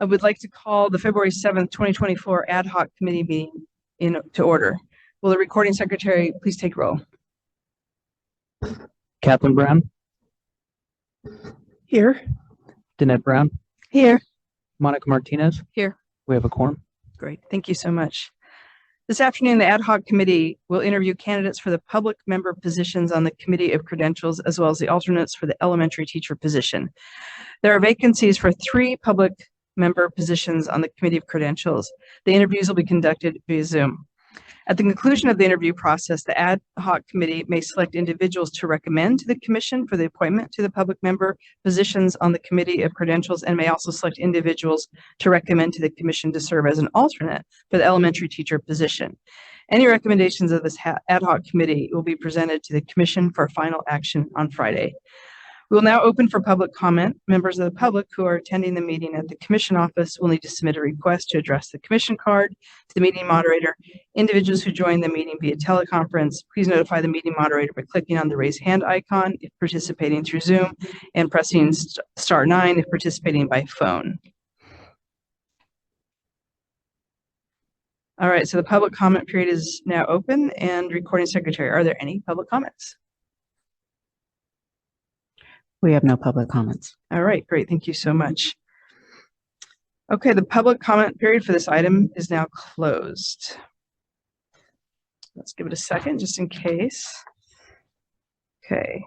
I would like to call the February 7th, 2024 ad hoc committee meeting to order. Will the recording secretary please take roll? Kathleen Brown. Here. Danette Brown. Here. Monica Martinez. Here. We have a quorum. Great. Thank you so much. This afternoon, the ad hoc committee will interview candidates for the public member positions on the Committee of Credentials, as well as the alternates for the elementary teacher position. There are vacancies for 3 public member positions on the Committee of Credentials. The interviews will be conducted via Zoom. At the conclusion of the interview process, the ad hoc committee may select individuals to recommend to the commission for the appointment to the public member positions on the Committee of Credentials, and may also select individuals to recommend to the commission to serve as an alternate for the elementary teacher position. Any recommendations of this ad hoc committee will be presented to the commission for final action on Friday. We will now open for public comment. Members of the public who are attending the meeting at the commission office will need to submit a request to address the commission card to the meeting moderator. Individuals who join the meeting via teleconference, please notify the meeting moderator by clicking on the raise hand icon if participating through Zoom and pressing *9 if participating by phone. All right, so the public comment period is now open, and recording secretary, are there any public comments? We have no public comments. All right, great. Thank you so much. Okay, the public comment period for this item is now closed. Let's give it a second just in case. Okay.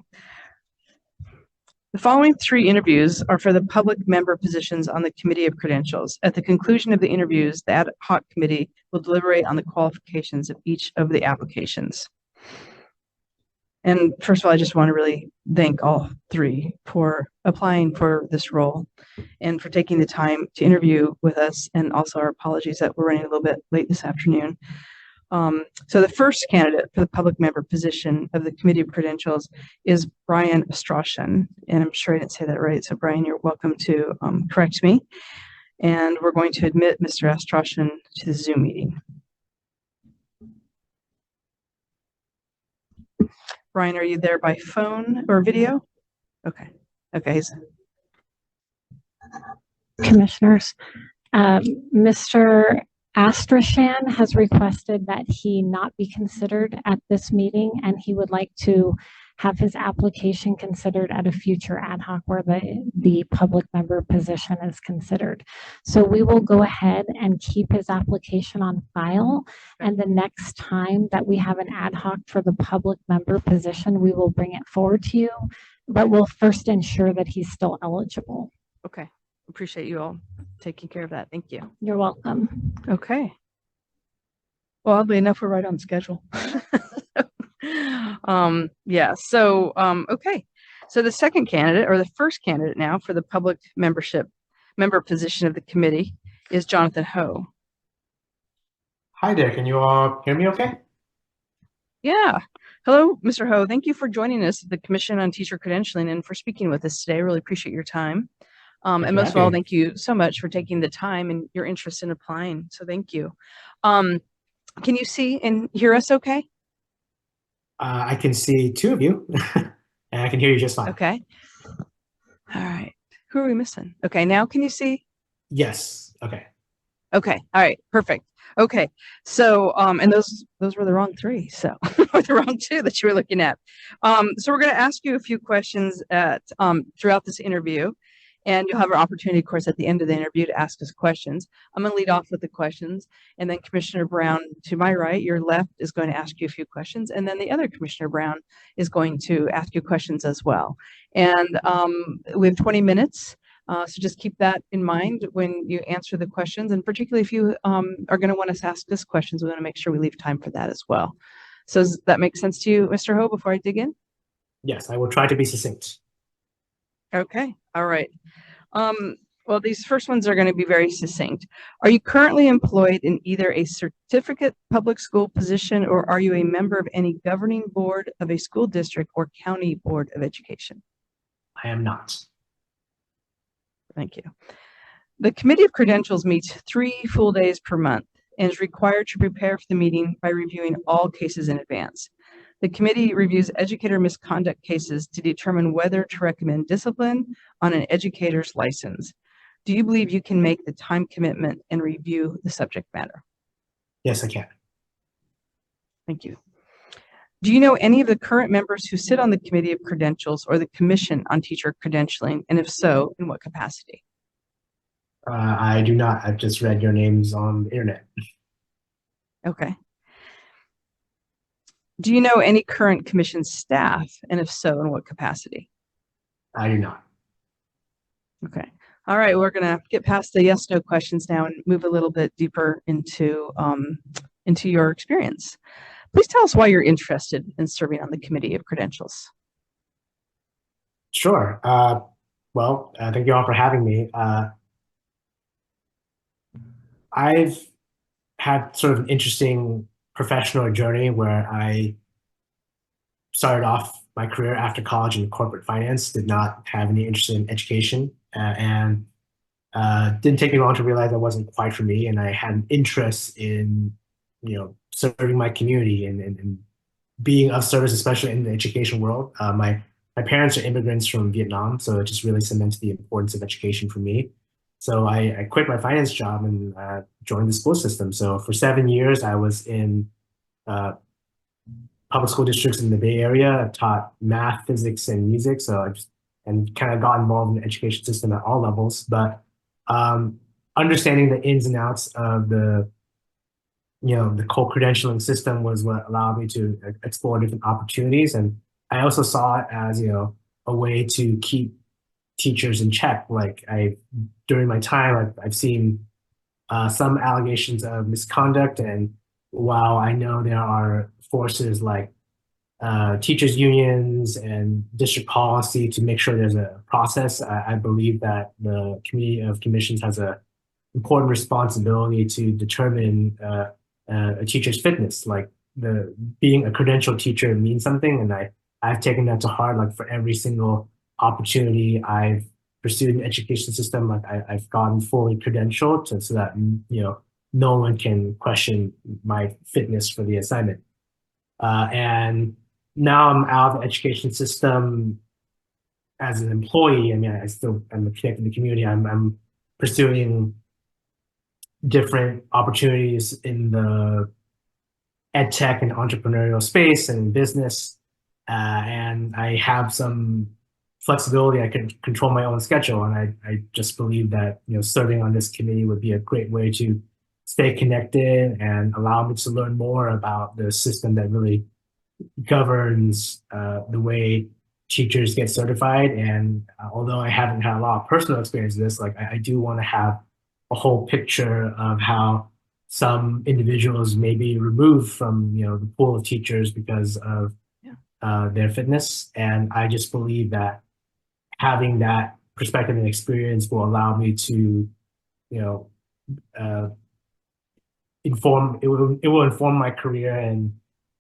The following 3 interviews are for the public member positions on the Committee of Credentials. At the conclusion of the interviews, the ad hoc committee will deliberate on the qualifications of each of the applications. And first of all, I just want to really thank all 3 for applying for this role and for taking the time to interview with us, and also our apologies that we're running a little bit late this afternoon. So the first candidate for the public member position of the Committee of Credentials is Brian Astroshan, and I'm sure I didn't say that right. So Brian, you're welcome to correct me. And we're going to admit Mr. Astroshan to the Zoom meeting. Brian, are you there by phone or video? Okay. Okay. Commissioners, Mr. Astroshan has requested that he not be considered at this meeting, and he would like to have his application considered at a future ad hoc where the public member position is considered. So we will go ahead and keep his application on file, and the next time that we have an ad hoc for the public member position, we will bring it forward to you, but we'll first ensure that he's still eligible. Okay. Appreciate you all taking care of that. Thank you. You're welcome. Okay. Well, oddly enough, we're right on schedule. Yeah. So, okay. So the second candidate, or the first candidate now for the public member position of the committee, is Jonathan Ho. Hi there. Can you all hear me okay? Yeah. Hello, Mr. Ho. Thank you for joining us at the Commission on Teacher Credentialing and for speaking with us today. I really appreciate your time. And most of all, thank you so much for taking the time and your interest in applying. So thank you. Can you see and hear us okay? I can see 2 of you, and I can hear you just fine. Okay. All right. Who are we missing? Okay. Now can you see? Yes. Okay. Okay. All right. Perfect. Okay. So, and those were the wrong 3. So, or the wrong 2 that you were looking at. So we're going to ask you a few questions throughout this interview. And you'll have an opportunity, of course, at the end of the interview to ask us questions. I'm going to lead off with the questions, and then Commissioner Brown, to my right, your left, is going to ask you a few questions, and then the other Commissioner Brown is going to ask you questions as well. And we have 20 minutes, so just keep that in mind when you answer the questions, and particularly if you are going to want us to ask us questions, we want to make sure we leave time for that as well. So does that make sense to you, Mr. Ho, before I dig in? Yes, I will try to be succinct. Okay. All right. Well, these first ones are going to be very succinct. Are you currently employed in either a certificate public school position, or are you a member of any governing board of a school district or county board of education? I am not. Thank you. The Committee of Credentials meets 3 full days per month and is required to prepare for the meeting by reviewing all cases in advance. The committee reviews educator misconduct cases to determine whether to recommend discipline on an educator's license. Do you believe you can make the time commitment and review the subject matter? Yes, I can. Thank you. Do you know any of the current members who sit on the Committee of Credentials or the Commission on Teacher Credentialing? And if so, in what capacity? I do not. I've just read your names on the internet. Okay. Do you know any current commission staff? And if so, in what capacity? I do not. Okay. All right. We're going to get past the yes, no questions now and move a little bit deeper into your experience. Please tell us why you're interested in serving on the Committee of Credentials. Sure. Thank you all for having me. I've had sort of an interesting professional journey where I started off my career after college in corporate finance, did not have any interest in education, and didn't take me long to realize that wasn't quite for me. And I had an interest in, serving my community and being of service, especially in the education world. My parents are immigrants from Vietnam, so it just really cemented the importance of education for me. So I quit my finance job and joined the school system. So for 7 years, I was in public school districts in the Bay Area. I taught math, physics, and music. So and kind of got involved in the education system at all levels. But understanding the ins and outs of the co-credentialing system was what allowed me to explore different opportunities. And I also saw it as, a way to keep teachers in check. During my time, I've seen some allegations of misconduct. And while I know there are forces like teachers unions and district policy to make sure there's a process, I believe that the Committee of Commissions has an important responsibility to determine a teacher's fitness. Being a credentialed teacher means something, and I've taken that to heart. Like for every single opportunity I've pursued in the education system, I've gotten fully credentialed so that no one can question my fitness for the assignment. And now I'm out of the education system as an employee. I mean, I'm connected to the community. I'm pursuing different opportunities in the ed tech and entrepreneurial space and business. And I have some flexibility. I can control my own schedule. And I just believe that, serving on this committee would be a great way to stay connected and allow me to learn more about the system that really governs the way teachers get certified. And although I haven't had a lot of personal experience with this, I do want to have a whole picture of how some individuals may be removed from the pool of teachers because of their fitness. And I just believe that having that perspective and experience will allow me to it will inform my career and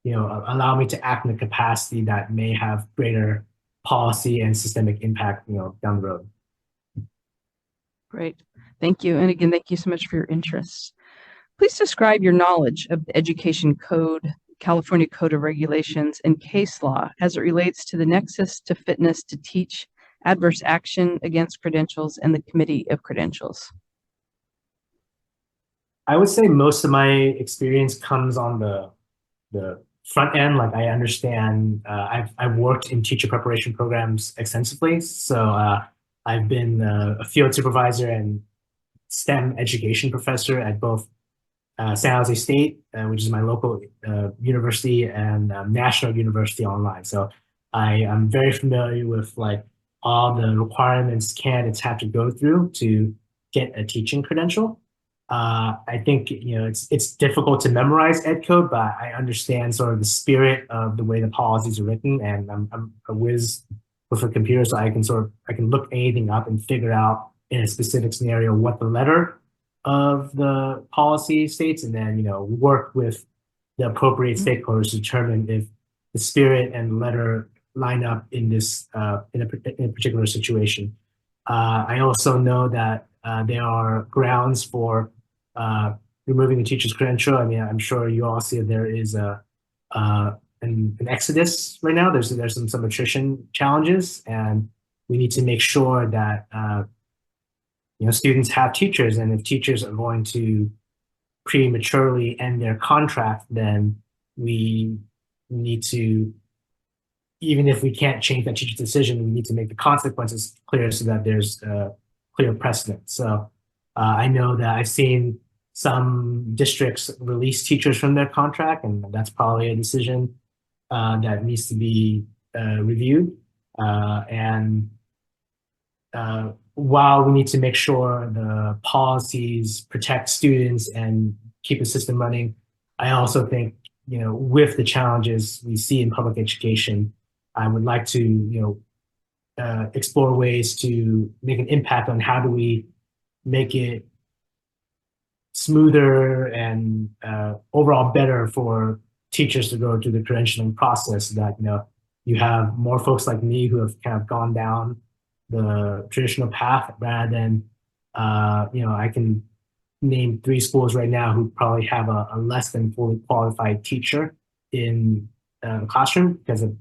allow me to act in a capacity that may have greater policy and systemic impact down the road. Great. Thank you. And again, thank you so much for your interest. Please describe your knowledge of the Education Code, California Code of Regulations, and case law as it relates to the nexus to fitness to teach, adverse action against credentials, and the Committee of Credentials. I would say most of my experience comes on the front end. I understand, I've worked in teacher preparation programs extensively. So I've been a field supervisor and STEM education professor at both San Jose State, which is my local university, and National University Online. So I am very familiar with all the requirements candidates have to go through to get a teaching credential. I think it's difficult to memorize ed code, but I understand sort of the spirit of the way the policies are written, and I'm a whiz with a computer, so I can look anything up and figure out in a specific scenario what the letter of the policy states, and then work with the appropriate stakeholders to determine if the spirit and letter line up in this in a particular situation. I also know that there are grounds for removing the teacher's credential. I mean, I'm sure you all see there is an exodus right now. There's some attrition challenges, and we need to make sure that students have teachers, and if teachers are going to prematurely end their contract, then we need to, even if we can't change that teacher's decision, we need to make the consequences clear so that there's a clear precedent. So I know that I've seen some districts release teachers from their contract, and that's probably a decision that needs to be reviewed. And while we need to make sure the policies protect students and keep the system running, I also think, with the challenges we see in public education, I would like to, explore ways to make an impact on how do we make it smoother and overall better for teachers to go through the credentialing process, that, you have more folks like me who have kind of gone down the traditional path rather than, I can name 3 schools right now who probably have a less than fully qualified teacher in the classroom because of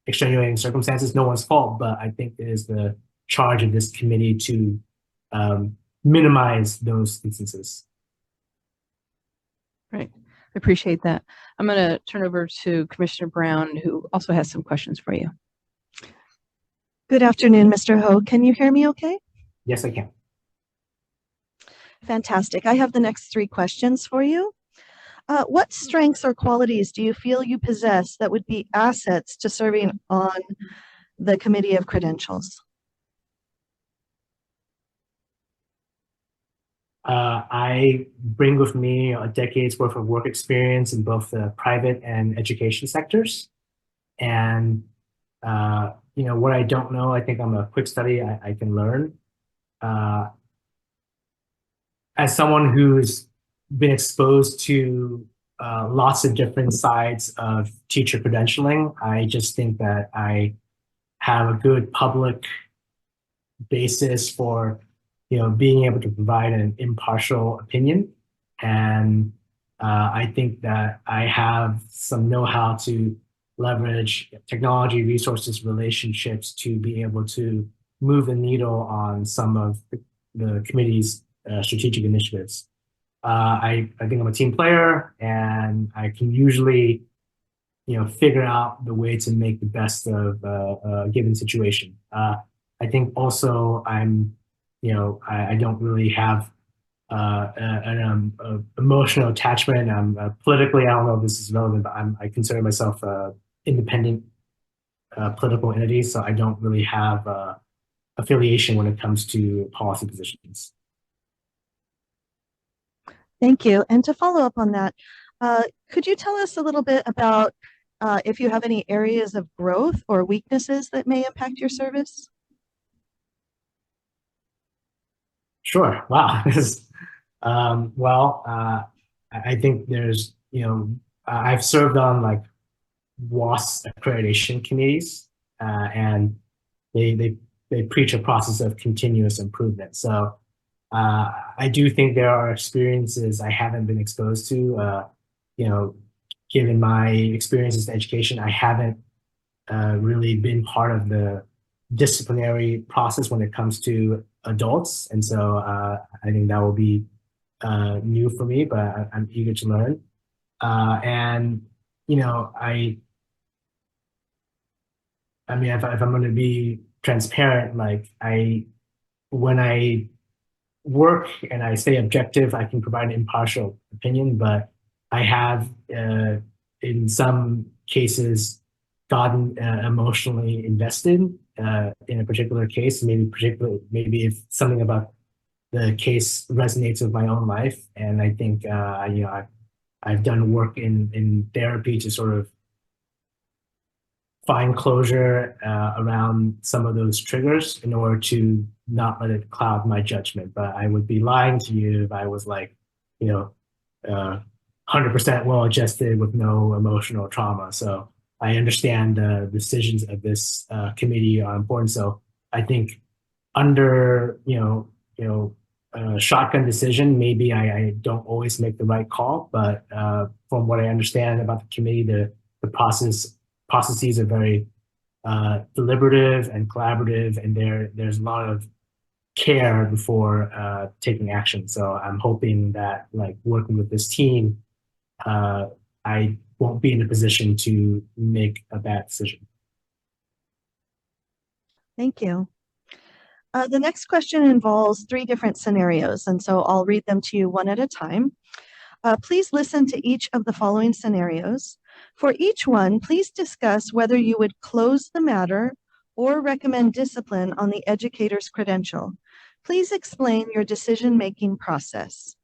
extenuating circumstances. No one's fault, but I think it is the charge of this committee to minimize those instances. Right. I appreciate that. I'm going to turn over to Commissioner Brown, who also has some questions for you. Good afternoon, Mr. Ho. Can you hear me okay? Yes, I can. Fantastic. I have the next 3 questions for you. What strengths or qualities do you feel you possess that would be assets to serving on the Committee of Credentials? I bring with me a decade's worth of work experience in both the private and education sectors. And, what I don't know, I think I'm a quick study, I can learn. As someone who's been exposed to lots of different sides of teacher credentialing, I just think that I have a good public basis for being able to provide an impartial opinion. And I think that I have some know-how to leverage technology, resources, relationships to be able to move the needle on some of the committee's strategic initiatives. I think I'm a team player, and I can usually, figure out the way to make the best of a given situation. I think also I'm, I don't really have an emotional attachment. I'm politically, I don't know if this is relevant, but I consider myself independent political entity, so I don't really have affiliation when it comes to policy positions. Thank you. And to follow up on that, could you tell us a little bit about if you have any areas of growth or weaknesses that may impact your service? Sure. Wow. I think there's, I've served on like WAS accreditation committees, and they preach a process of continuous improvement. So I do think there are experiences I haven't been exposed to. Given my experiences in education, I haven't really been part of the disciplinary process when it comes to adults. And so I think that will be new for me, but I'm eager to learn. I mean, if I'm going to be transparent, like when I work and I stay objective, I can provide an impartial opinion, but I have in some cases gotten emotionally invested in a particular case, maybe if something about the case resonates with my own life. And I think, I've done work in therapy to sort of find closure around some of those triggers in order to not let it cloud my judgment. But I would be lying to you if I was like, 100% well-adjusted with no emotional trauma. So I understand the decisions of this committee are important. So I think under, a shotgun decision, maybe I don't always make the right call, but from what I understand about the committee, the processes are very deliberative and collaborative, and there's a lot of care before taking action. So I'm hoping that like working with this team, I won't be in a position to make a bad decision. Thank you. The next question involves 3 different scenarios, and so I'll read them to you one at a time. Please listen to each of the following scenarios. For each one, please discuss whether you would close the matter or recommend discipline on the educator's credential. Please explain your decision-making process.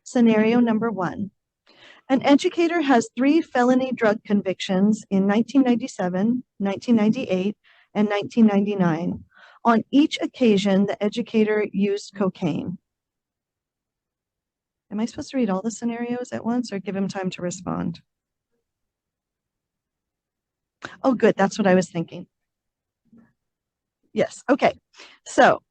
Scenario number 1. An educator has 3 felony drug convictions in 1997, 1998, and 1999. On each occasion, the educator used cocaine. Am I supposed to read all the scenarios at once or give him time to respond? Oh, good. That's what I was thinking. Yes. Okay. So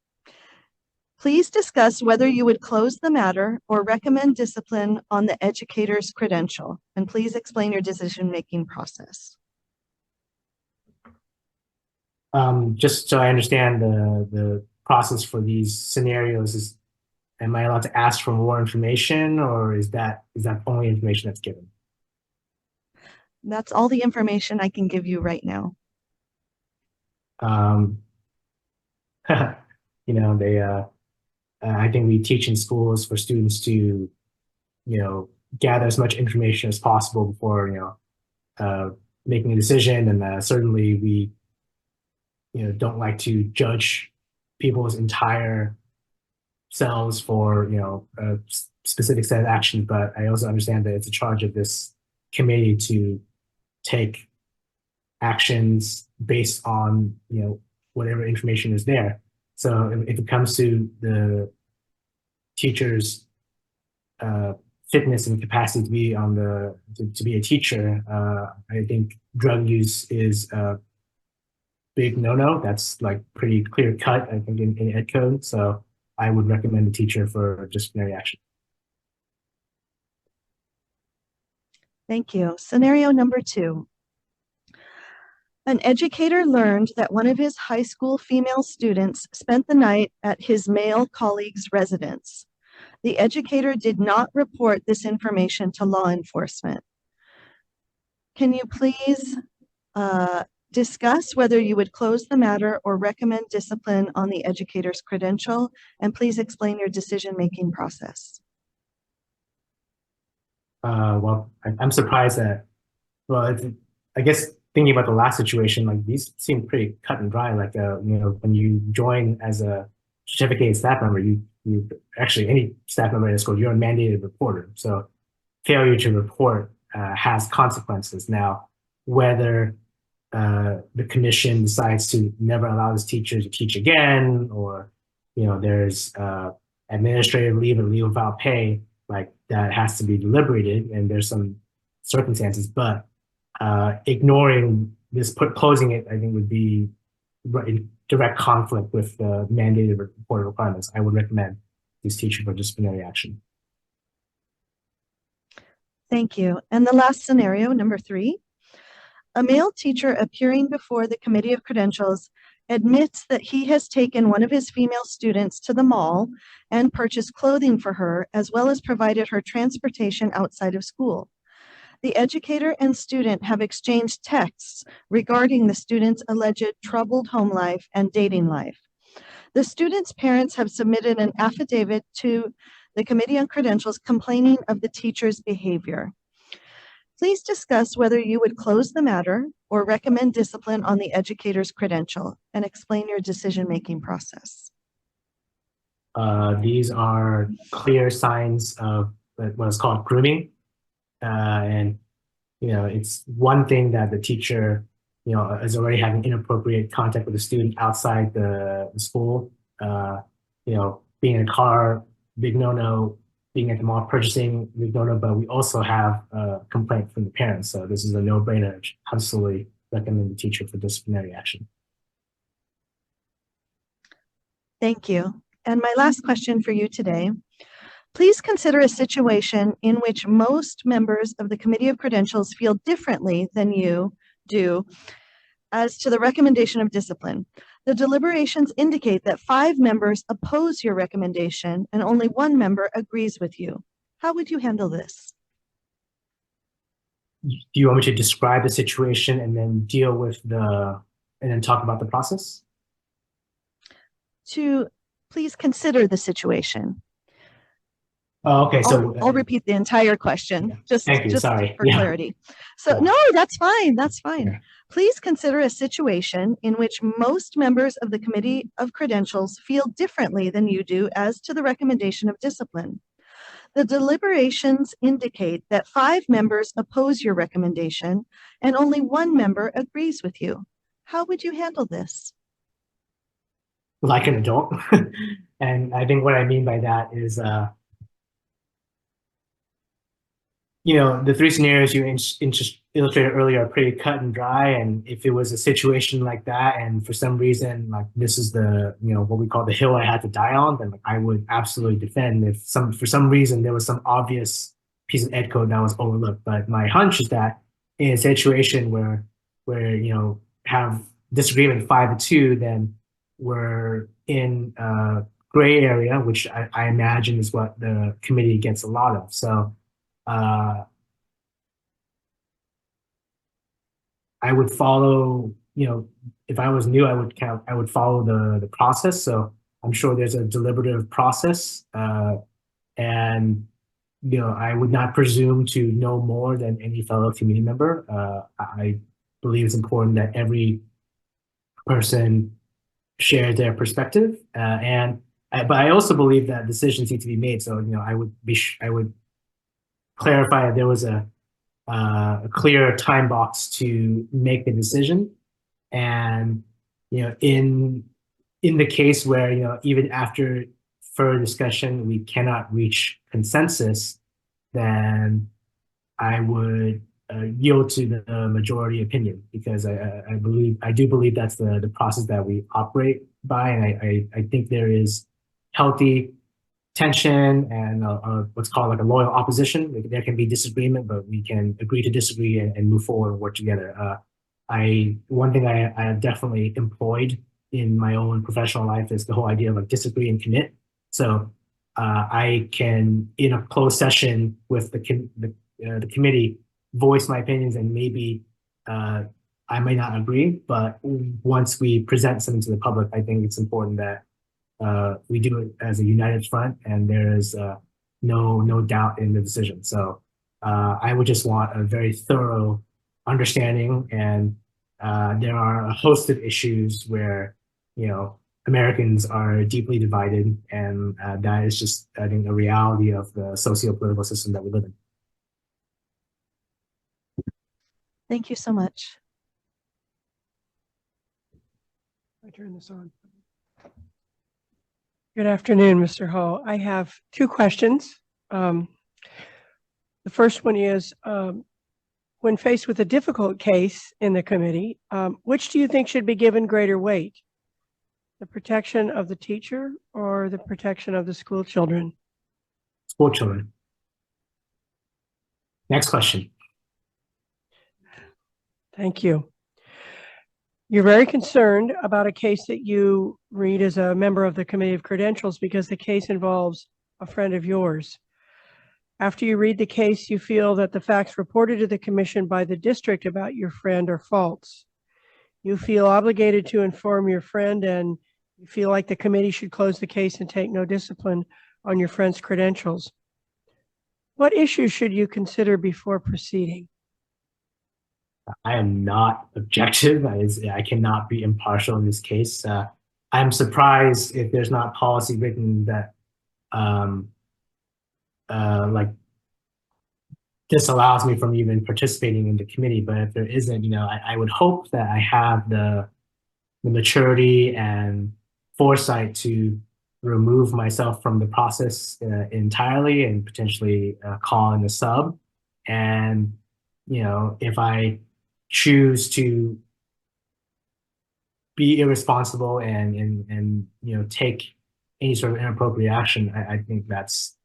please discuss whether you would close the matter or recommend discipline on the educator's credential, and please explain your decision-making process. Just so I understand the process for these scenarios, am I allowed to ask for more information, or is that only information that's given? That's all the information I can give you right now. You know, I think we teach in schools for students to, gather as much information as possible before, making a decision. And certainly we, don't like to judge people's entire selves for, a specific set of actions. But I also understand that it's a charge of this committee to take actions based on, whatever information is there. So if it comes to the teacher's fitness and capacity to be to be a teacher, I think drug use is a big no-no. That's like pretty clear cut, I think, in ed code. So I would recommend the teacher for disciplinary action. Thank you. Scenario number 2. An educator learned that one of his high school female students spent the night at his male colleague's residence. The educator did not report this information to law enforcement. Can you please discuss whether you would close the matter or recommend discipline on the educator's credential, and please explain your decision-making process? Well, I'm surprised that, I guess thinking about the last situation, like these seem pretty cut and dry. Like, when you join as a certificated staff member, you actually, any staff member in the school, you're a mandated reporter. So failure to report has consequences. Now, whether the commission decides to never allow this teacher to teach again, or, there's administrative leave or leave without pay, like that has to be deliberated, and there's some circumstances, but ignoring this, closing it, I think would be in direct conflict with the mandated reporting requirements. I would recommend this teacher for disciplinary action. Thank you. And the last scenario, number 3. A male teacher appearing before the Committee of Credentials admits that he has taken one of his female students to the mall and purchased clothing for her, as well as provided her transportation outside of school. The educator and student have exchanged texts regarding the student's alleged troubled home life and dating life. The student's parents have submitted an affidavit to the Committee on Credentials complaining of the teacher's behavior. Please discuss whether you would close the matter or recommend discipline on the educator's credential, and explain your decision-making process. These are clear signs of what is called grooming. And, it's one thing that the teacher, is already having inappropriate contact with the student outside the school. Being in a car, big no-no. Being at the mall purchasing, big no-no. But we also have a complaint from the parents. So this is a no-brainer. Absolutely recommend the teacher for disciplinary action. Thank you. And my last question for you today. Please consider a situation in which most members of the Committee of Credentials feel differently than you do as to the recommendation of discipline. The deliberations indicate that 5 members oppose your recommendation and only 1 member agrees with you. How would you handle this? Do you want me to describe the situation and then deal with and then talk about the process? To please consider the situation. Oh, okay, so I'll repeat the entire question, yeah. just Thank you, sorry. for Yeah. clarity. So, Yeah. no, that's fine, that's fine. Yeah. Please consider a situation in which most members of the Committee of Credentials feel differently than you do as to the recommendation of discipline. The deliberations indicate that 5 members oppose your recommendation and only 1 member agrees with you. How would you handle this? Like an adult. And I think what I mean by that is, the 3 scenarios you illustrated earlier are pretty cut and dry. And if it was a situation like that, and for some reason, like this is the, what we call the hill I had to die on, then like, I would absolutely defend if for some reason there was some obvious piece of ed code that was overlooked. But my hunch is that in a situation where have disagreement 5-2, then we're in a gray area, which I imagine is what the committee gets a lot of. So I would follow, if I was new, I would follow the process. So I'm sure there's a deliberative process, and I would not presume to know more than any fellow committee member. I believe it's important that every person shares their perspective, but I also believe that decisions need to be made. So I would clarify that there was a clear time box to make the decision, and in the case where even after further discussion we cannot reach consensus, then I would yield to the majority opinion, because I do believe that's the process that we operate by, and I think there is healthy tension and what's called like a loyal opposition. Like, there can be disagreement, but we can agree to disagree and move forward and work together. One thing I have definitely employed in my own professional life is the whole idea of like disagree and commit. So I can, in a closed session with the committee, voice my opinions, and maybe I may not agree, but once we present something to the public, I think it's important that we do it as a united front, and there is no doubt in the decision. So I would just want a very thorough understanding, and there are a host of issues where Americans are deeply divided, and that is just, I think, a reality of the socio-political system that we live in. Thank you so much. I turn this on. Good afternoon, Mr. Hall. I have 2 questions. The first one is, when faced with a difficult case in the committee, which do you think should be given greater weight? The protection of the teacher or the protection of the school children? School children. Next question. Thank you. You're very concerned about a case that you read as a member of the Committee of Credentials because the case involves a friend of yours. After you read the case, you feel that the facts reported to the commission by the district about your friend are false. You feel obligated to inform your friend, and you feel like the committee should close the case and take no discipline on your friend's credentials. What issues should you consider before proceeding? I am not objective. I cannot be impartial in this case. I'm surprised if there's not policy written that like disallows me from even participating in the committee. But if there isn't, I would hope that I have the maturity and foresight to remove myself from the process entirely, and potentially call in a sub. And if I choose to be irresponsible and take any sort of inappropriate action, I think that's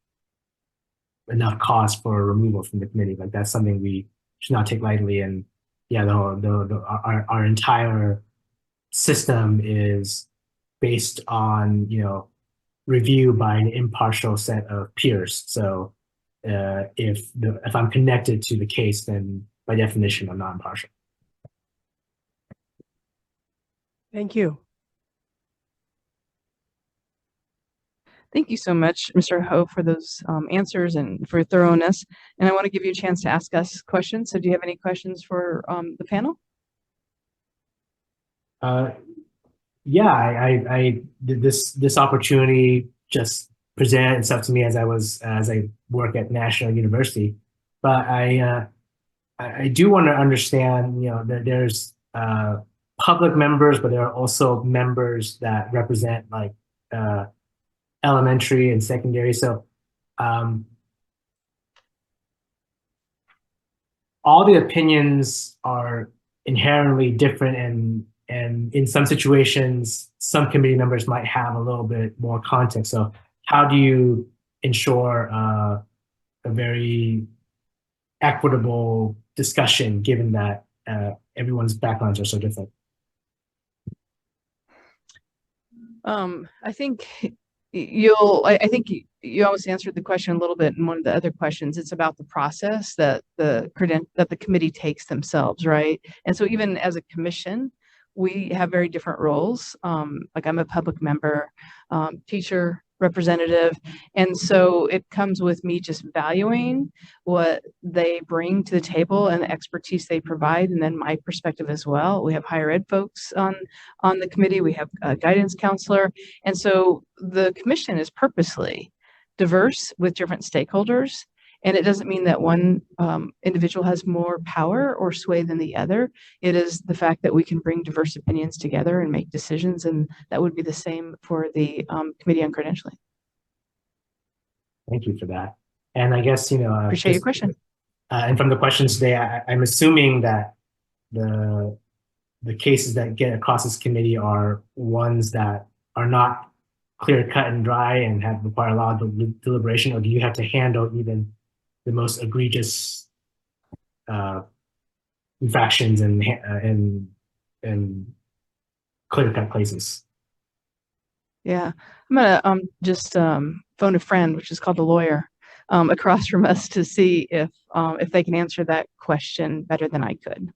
enough cause for removal from the committee. Like, that's something we should not take lightly. And yeah, our entire system is based on, review by an impartial set of peers. So if I'm connected to the case, then by definition, I'm not impartial. Thank you. Thank you so much, Mr. Ho, for those answers and for thoroughness. And I want to give you a chance to ask us questions. So do you have any questions for the panel? Yeah, I did this opportunity just presented itself to me as I work at National University, but I do want to understand, that there's public members, but there are also members that represent like elementary and secondary. So all the opinions are inherently different, and in some situations, some committee members might have a little bit more context. So how do you ensure a very equitable discussion given that everyone's backgrounds are so different? I think I think you almost answered the question a little bit in one of the other questions. It's about the process that the committee takes themselves, right? And so even as a commission, we have very different roles. Like I'm a public member, teacher, representative. And so it comes with me just valuing what they bring to the table and the expertise they provide, and then my perspective as well. We have higher ed folks on the committee. We have a guidance counselor. And so the commission is purposely diverse with different stakeholders. And it doesn't mean that one individual has more power or sway than the other. It is the fact that we can bring diverse opinions together and make decisions. And that would be the same for the Committee on Credentialing. Thank you for that. And I guess, Appreciate your question. And from the questions today, I'm assuming that the cases that get across this committee are ones that are not clear cut and dry and require a lot of deliberation, or do you have to handle even the most egregious infractions and clear-cut cases? Yeah, I'm gonna just phone a friend, which is called the lawyer, across from us to see if they can answer that question better than I could.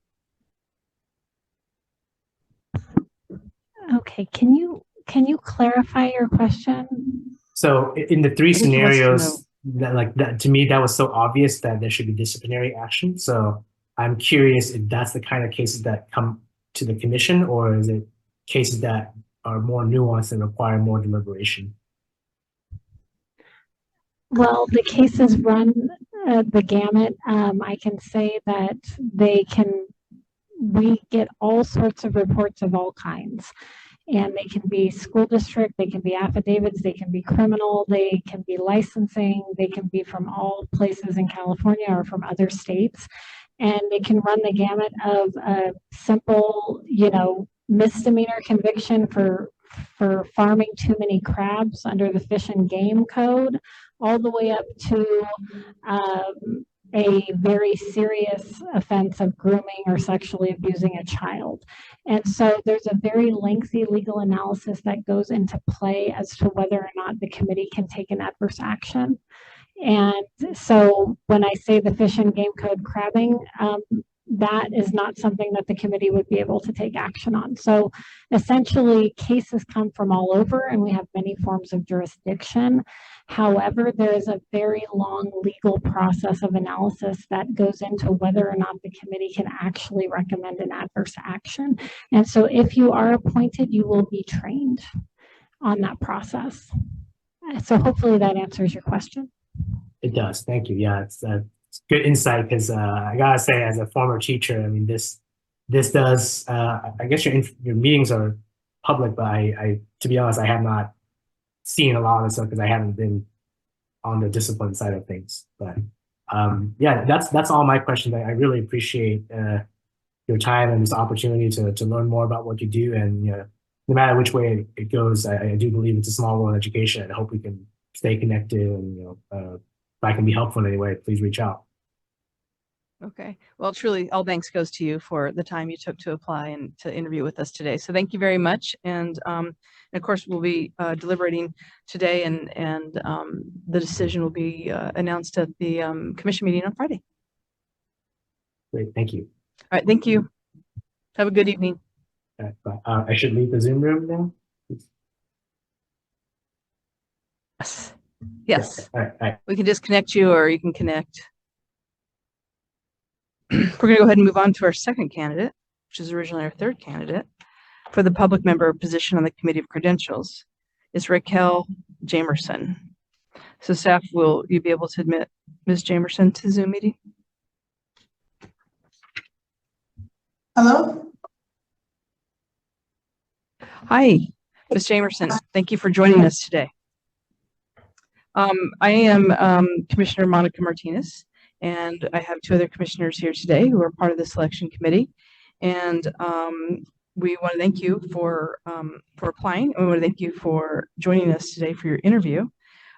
Okay, can you clarify your question? So in the three I think he wants to scenarios, that to me, that was so obvious that there should be disciplinary action. So I'm curious if that's the kind of cases that come to the commission, or is it cases that are more nuanced and require more deliberation? Well, the cases run the gamut. I can say that we get all sorts of reports of all kinds. And they can be school district, they can be affidavits, they can be criminal, they can be licensing, they can be from all places in California or from other states. And they can run the gamut of a simple, misdemeanor conviction for farming too many crabs under the Fish and Game Code, all the way up to a very serious offense of grooming or sexually abusing a child. And so there's a very lengthy legal analysis that goes into play as to whether or not the committee can take an adverse action. And so when I say the Fish and Game Code crabbing, that is not something that the committee would be able to take action on. So essentially cases come from all over and we have many forms of jurisdiction. However, there is a very long legal process of analysis that goes into whether or not the committee can actually recommend an adverse action. And so if you are appointed, you will be trained on that process. So hopefully that answers your question. It does. Thank you. Yeah, it's good insight, because I gotta say, as a former teacher, I mean, this does. I guess your meetings are public, but I to be honest, I have not seen a lot of this stuff because I haven't been on the discipline side of things. But yeah, that's all my questions. I really appreciate your time and this opportunity to learn more about what you do. And no matter which way it goes, I do believe it's a small world education, and I hope we can stay connected. And if I can be helpful in any way, please reach out. Okay. Well, truly, all thanks goes to you for the time you took to apply and to interview with us today. So thank you very much. And of course, we'll be deliberating today, and the decision will be announced at the commission meeting on Friday. Great, thank you. All right. Thank you. Have a good evening. I should leave the Zoom room now? Yes. Yes. All right. We can disconnect you, or you can connect. We're going to go ahead and move on to our second candidate, which is originally our third candidate for the public member position on the Committee of Credentials. It's Raquel Jamerson. So staff, will you be able to admit Ms. Jamerson to the Zoom meeting? Hello. Hi, Ms. Jamerson. Thank you for joining us today. I am Commissioner Monica Martinez, and I have two other commissioners here today who are part of the selection committee. And we want to thank you for applying, and we want to thank you for joining us today for your interview.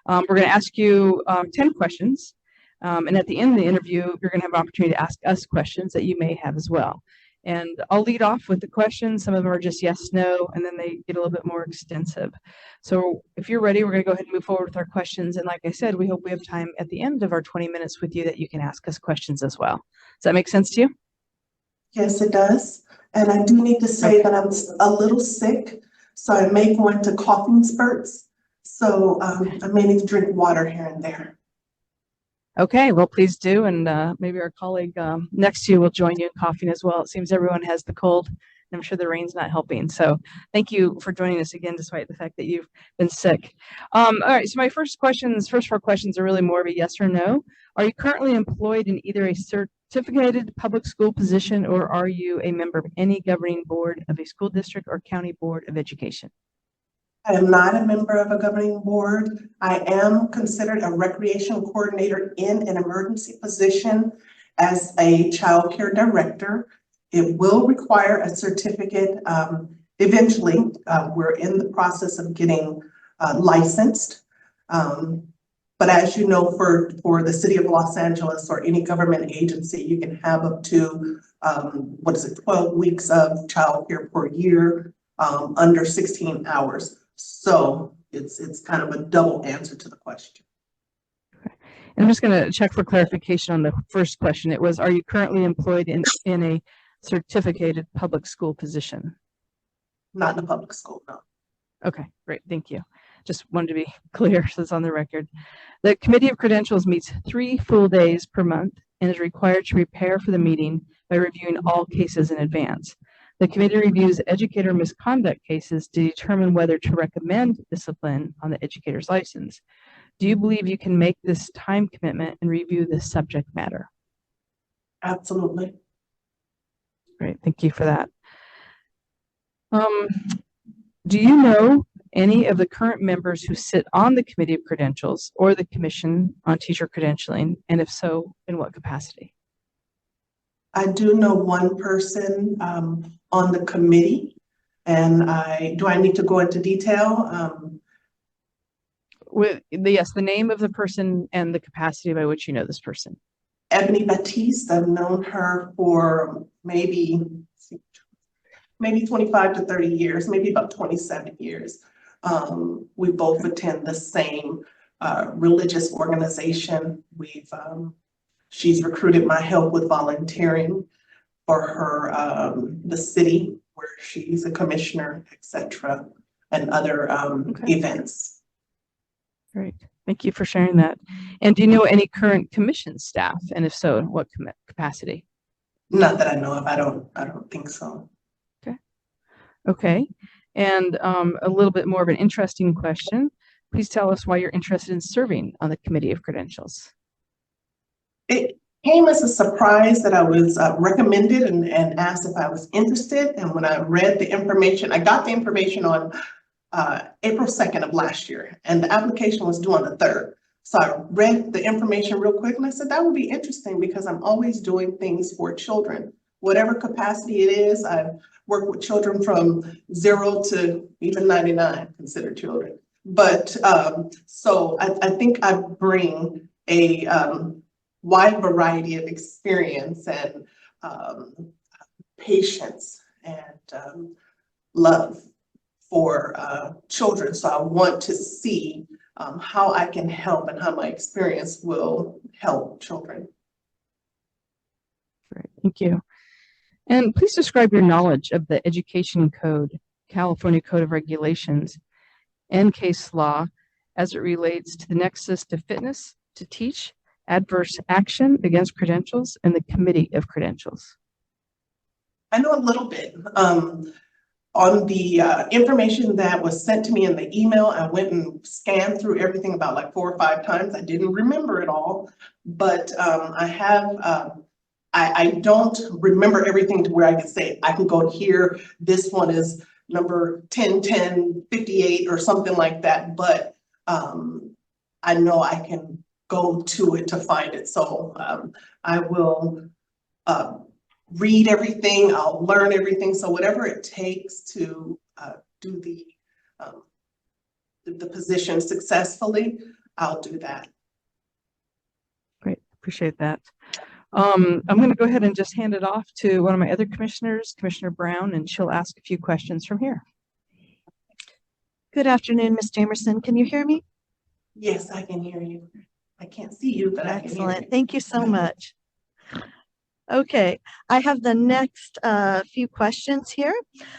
We're going to ask you 10 questions, and at the end of the interview, you're going to have an opportunity to ask us questions that you may have as well. And I'll lead off with the questions. Some of them are just yes, no, and then they get a little bit more extensive. So if you're ready, we're going to go ahead and move forward with our questions. And like I said, we hope we have time at the end of our 20 minutes with you that you can ask us questions as well. Does that make sense to you? Yes, it does. And I do need to say that I'm a little sick, so I may go into coughing spurts. So I may need to drink water here and there. Okay, well, please do. And maybe our colleague next to you will join you in coughing as well. It seems everyone has the cold, and I'm sure the rain's not helping. So thank you for joining us again, despite the fact that you've been sick. All right, so my first four questions are really more of a yes or no. Are you currently employed in either a certificated public school position, or are you a member of any governing board of a school district or county board of education? I am not a member of a governing board. I am considered a recreation coordinator in an emergency position as a child care director. It will require a certificate eventually. We're in the process of getting licensed. But as you know, for the city of Los Angeles or any government agency, you can have up to 12 weeks of child care per year under 16 hours. So it's kind of a double answer to the question. Okay. And I'm just going to check for clarification on the first question. It was, are you currently employed in a certificated public school position? Not in a public school, no. Okay, great. Thank you. Just wanted to be clear so it's on the record. The Committee of Credentials meets 3 full days per month and is required to prepare for the meeting by reviewing all cases in advance. The committee reviews educator misconduct cases to determine whether to recommend discipline on the educator's license. Do you believe you can make this time commitment and review this subject matter? Absolutely. Great, thank you for that. Do you know any of the current members who sit on the Committee of Credentials or the Commission on Teacher Credentialing, and if so, in what capacity? I do know one person on the committee, and do I need to go into detail? Yes, the name of the person and the capacity by which you know this person. Ebony Batiste. I've known her for maybe 25 to 30 years, maybe about 27 years. We both attend the same religious organization. She's recruited my help with volunteering for her, the city where she's a commissioner, etc., and other events. Great, thank you for sharing that. And do you know any current commission staff, and if so, in what capacity? Not that I know of. I don't think so. Okay, and a little bit more of an interesting question. Please tell us why you're interested in serving on the Committee of Credentials. It came as a surprise that I was recommended and asked if I was interested. And when I read the information, I got the information on April 2nd of last year, and the application was due on the 3rd. So I read the information real quick, and I said, that would be interesting because I'm always doing things for children. Whatever capacity it is, I've worked with children from 0 to even 99 considered children. But so I think I bring a wide variety of experience and patience and love for children. So I want to see how I can help and how my experience will help children. Great, thank you. And please describe your knowledge of the Education Code, California Code of Regulations, and case law as it relates to the nexus to fitness to teach, adverse action against credentials, and the Committee of Credentials. I know a little bit. On the information that was sent to me in the email, I went and scanned through everything about like 4 or 5 times. I didn't remember it all, but I have, I don't remember everything to where I could say, I can go here, this one is number 101058 or something like that, but I know I can go to it to find it. So I will read everything, I'll learn everything. So whatever it takes to do the position successfully, I'll do that. Great, appreciate that. I'm going to go ahead and just hand it off to one of my other commissioners, Commissioner Brown, and she'll ask a few questions from here. Good afternoon, Ms. Jamerson. Can you hear me? Yes, I can hear you. I can't see you, but I can hear you. Excellent. Thank you so much. Okay, I have the next few questions here.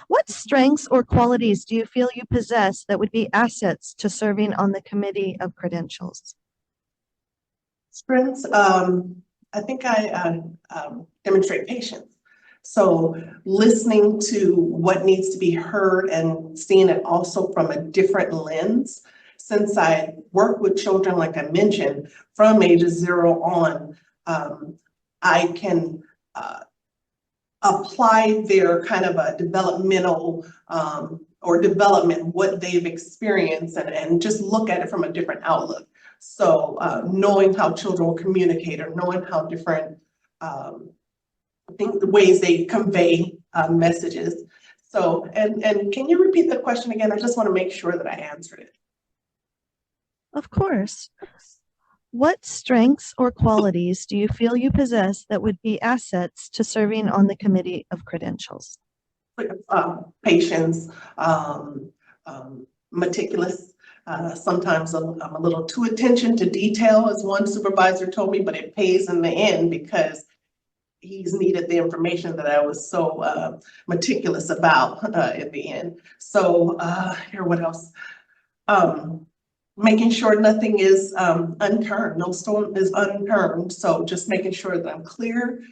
What strengths or qualities do you feel you possess that would be assets to serving on the Committee of Credentials? Strengths, I think I demonstrate patience. So listening to what needs to be heard and seeing it also from a different lens. Since I work with children, like I mentioned, from ages 0 on, I can apply their kind of a developmental or development, what they've experienced, and just look at it from a different outlook. So knowing how children will communicate or knowing how different the ways they convey messages. So, and can you repeat the question again? I just want to make sure that I answered it. Of course. What strengths or qualities do you feel you possess that would be assets to serving on the Committee of Credentials? Patience, meticulous. Sometimes I'm a little too attention to detail, as one supervisor told me, but it pays in the end because he's needed the information that I was so meticulous about in the end. So here, what else? Making sure nothing is unturned, no stone is unturned. So just making sure that I'm clear.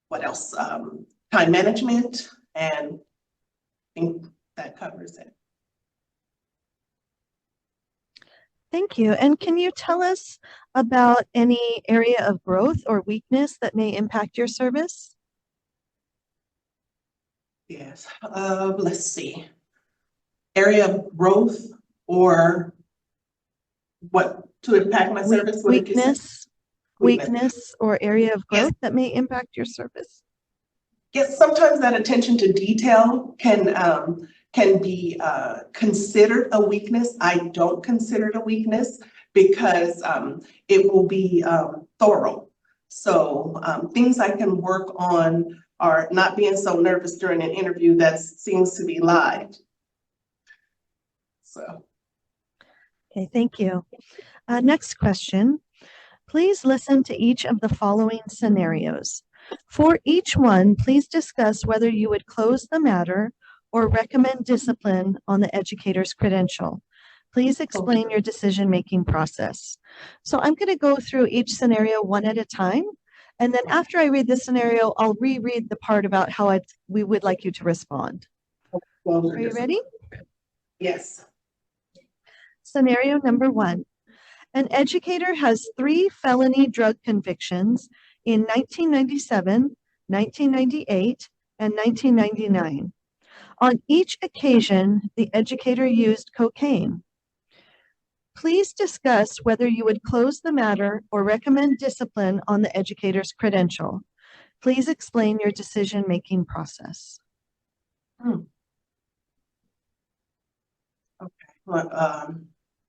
What else? Time management, and I think that covers it. Thank you. And can you tell us about any area of growth or weakness that may impact your service? Yes, let's see. Area of growth or what to impact my service? Weakness or area of growth that may impact your service? Yes, sometimes that attention to detail can be considered a weakness. I don't consider it a weakness because it will be thorough. So things I can work on are not being so nervous during an interview that seems to be live. So. Okay, thank you. Next question. Please listen to each of the following scenarios. For each one, please discuss whether you would close the matter or recommend discipline on the educator's credential. Please explain your decision-making process. So I'm going to go through each scenario one at a time. And then after I read the scenario, I'll reread the part about how we would like you to respond. Are you ready? Yes. Scenario number 1. An educator has 3 felony drug convictions in 1997, 1998, and 1999. On each occasion, the educator used cocaine. Please discuss whether you would close the matter or recommend discipline on the educator's credential. Please explain your decision-making process. Okay. Well,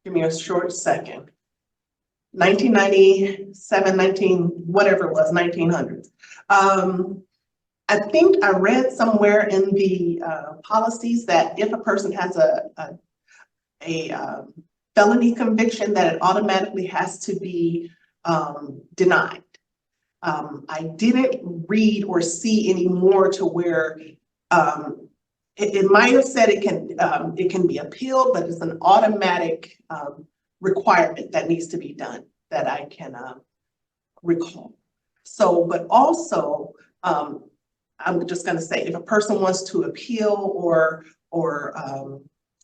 give me a short second. 1997, whatever it was, 1900s. I think I read somewhere in the policies that if a person has a felony conviction, that it automatically has to be denied. I didn't read or see any more to where it might have said it can be appealed, but it's an automatic requirement that needs to be done that I can recall. So, but also, I'm just going to say, if a person wants to appeal or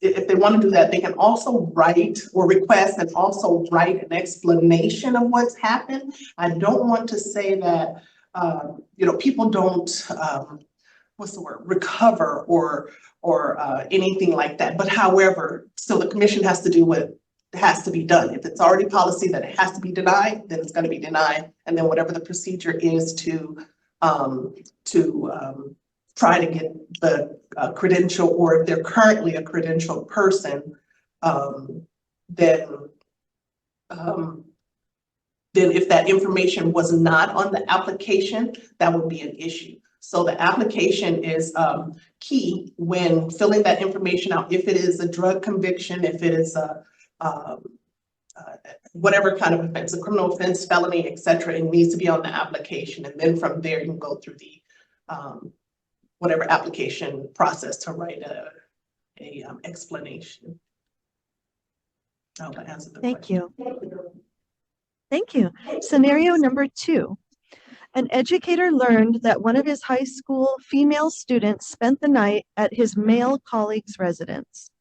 if they want to do that, they can also write or request and also write an explanation of what's happened. I don't want to say that, you know, people don't, what's the word, recover or anything like that. But however, so the commission has to do what has to be done. If it's already policy that it has to be denied, then it's going to be denied. And then whatever the procedure is to try to get the credential, or if they're currently a credentialed person, then if that information was not on the application, that would be an issue. So the application is key when filling that information out. If it is a drug conviction, if it is a whatever kind of offense, a criminal offense, felony, etc., it needs to be on the application. And then from there, you can go through the whatever application process to write a explanation. I hope I answered the question. Thank you. Thank you. Scenario number 2. An educator learned that one of his high school female students spent the night at his male colleague's residence.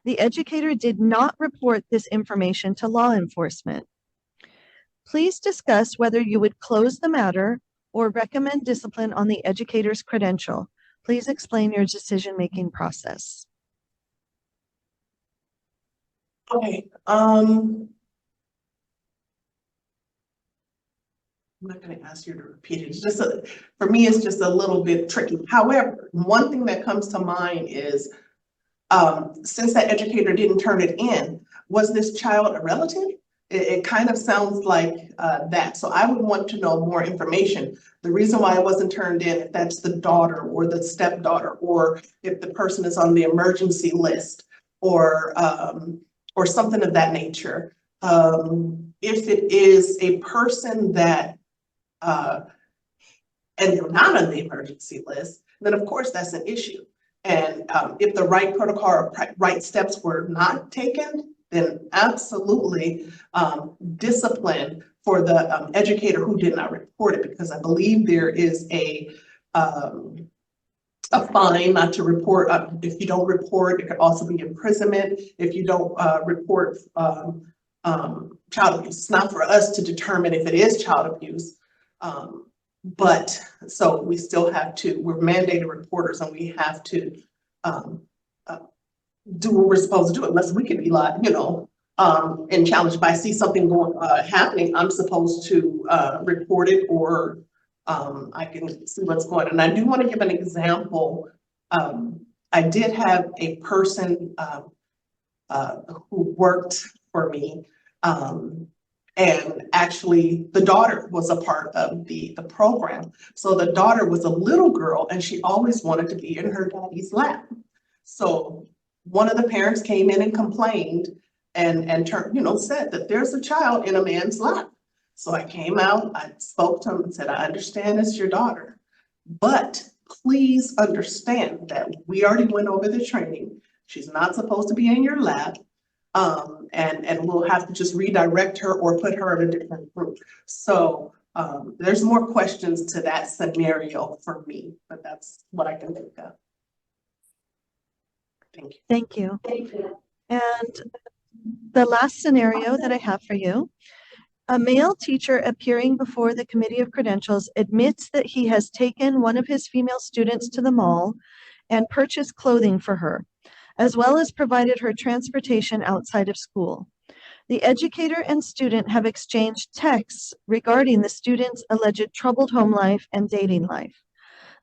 The educator did not report this information to law enforcement. Please discuss whether you would close the matter or recommend discipline on the educator's credential. Please explain your decision-making process. Okay, I'm not going to ask you to repeat it. It's just for me, it's just a little bit tricky. However, one thing that comes to mind is since that educator didn't turn it in, was this child a relative? It kind of sounds like that. So I would want to know more information. The reason why it wasn't turned in, if that's the daughter or the stepdaughter, or if the person is on the emergency list, or something of that nature. If it is a person that and they're not on the emergency list, then of course that's an issue. And if the right protocol or right steps were not taken, then absolutely discipline for the educator who did not report it, because I believe there is a fine not to report. If you don't report, it could also be imprisonment if you don't report child abuse. It's not for us to determine if it is child abuse, but so we still have to, we're mandated reporters, and we have to do what we're supposed to do, unless we can be like, you know, and challenged. If I see something happening, I'm supposed to report it, or I can see what's going on. And I do want to give an example. I did have a person who worked for me, and actually the daughter was a part of the program. So the daughter was a little girl, and she always wanted to be in her daddy's lap. So one of the parents came in and complained and said that there's a child in a man's lap. So I came out, I spoke to him and said, I understand it's your daughter, but please understand that we already went over the training. She's not supposed to be in your lap. And we'll have to just redirect her or put her in a different group. So there's more questions to that scenario for me, but that's what I can think of. Thank you. Thank you. And the last scenario that I have for you, a male teacher appearing before the Committee of Credentials admits that he has taken one of his female students to the mall and purchased clothing for her, as well as provided her transportation outside of school. The educator and student have exchanged texts regarding the student's alleged troubled home life and dating life.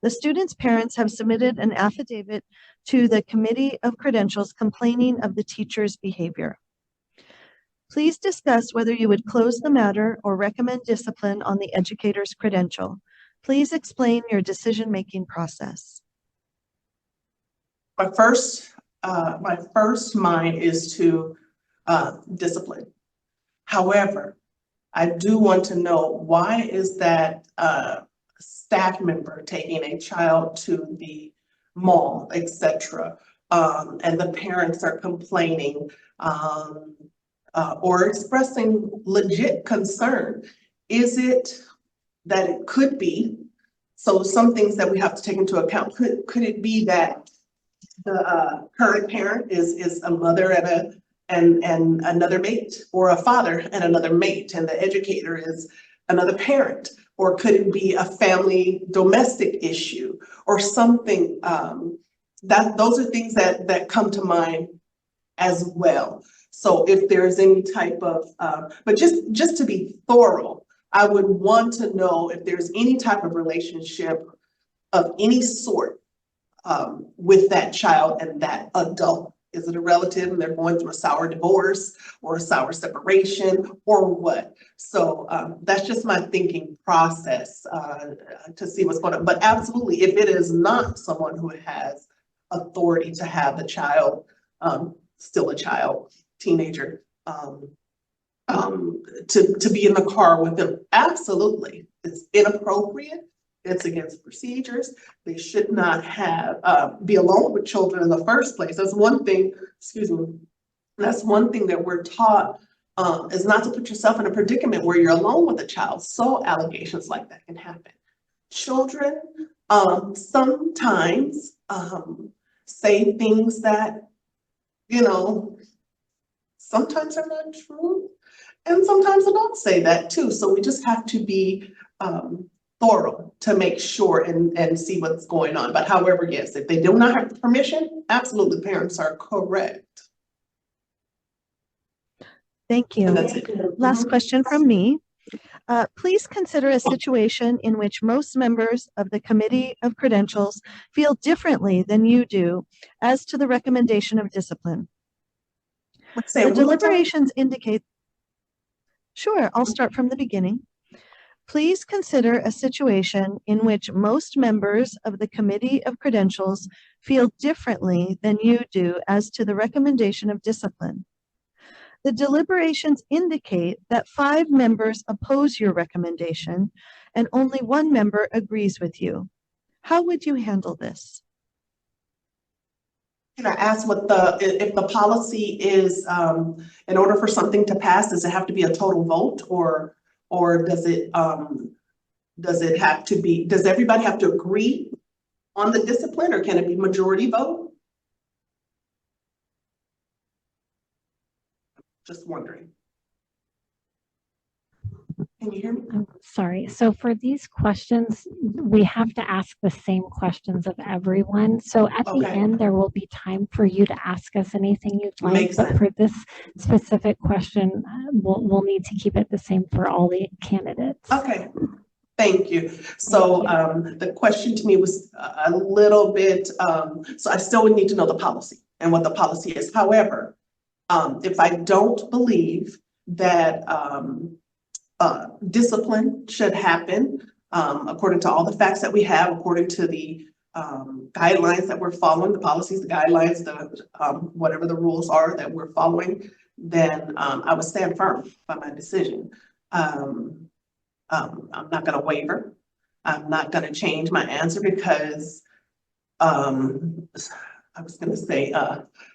The student's parents have submitted an affidavit to the Committee of Credentials complaining of the teacher's behavior. Please discuss whether you would close the matter or recommend discipline on the educator's credential. Please explain your decision-making process. My first mind is to discipline. However, I do want to know, why is that staff member taking a child to the mall, etc., and the parents are complaining or expressing legit concern? Is it that it could be, so some things that we have to take into account, could it be that the current parent is a mother and another mate, or a father and another mate, and the educator is another parent? Or could it be a family domestic issue or something? Those are things that come to mind as well. So if there's any type of, but just to be thorough, I would want to know if there's any type of relationship of any sort with that child and that adult. Is it a relative and they're going through a sour divorce or a sour separation, or what? So that's just my thinking process to see what's going on. But absolutely, if it is not someone who has authority to have the child, still a child, teenager, to be in the car with them, absolutely, it's inappropriate. It's against procedures. They should not have be alone with children in the first place. That's one thing, excuse me, that's one thing that we're taught, is not to put yourself in a predicament where you're alone with a child. So allegations like that can happen. Children sometimes say things that, sometimes are not true, and sometimes adults say that too. So we just have to be thorough to make sure and see what's going on. But however, yes, if they do not have permission, absolutely, parents are correct. Thank you. And that's it. Last question from me. Please consider a situation in which most members of the Committee of Credentials feel differently than you do as to the recommendation of discipline. The deliberations indicate. Sure, I'll start from the beginning. Please consider a situation in which most members of the Committee of Credentials feel differently than you do as to the recommendation of discipline. The deliberations indicate that 5 members oppose your recommendation and only 1 member agrees with you. How would you handle this? Can I ask if the policy is, in order for something to pass, does it have to be a total vote, or does it have to be, does everybody have to agree on the discipline, or can it be majority vote? Just wondering. Can you hear me? I'm sorry. So for these questions, we have to ask the same questions of everyone. So at the end, there will be time for you to ask us anything you'd like. Makes but sense. for this specific question, we'll need to keep it the same for all the candidates. Okay. Thank you. So the question to me was a little bit, so I still would need to know the policy and what the policy is. However, if I don't believe that discipline should happen, according to all the facts that we have, according to the guidelines that we're following, the policies, the guidelines, the whatever the rules are that we're following, then I would stand firm by my decision. I'm not going to waver. I'm not going to change my answer because I was going to say,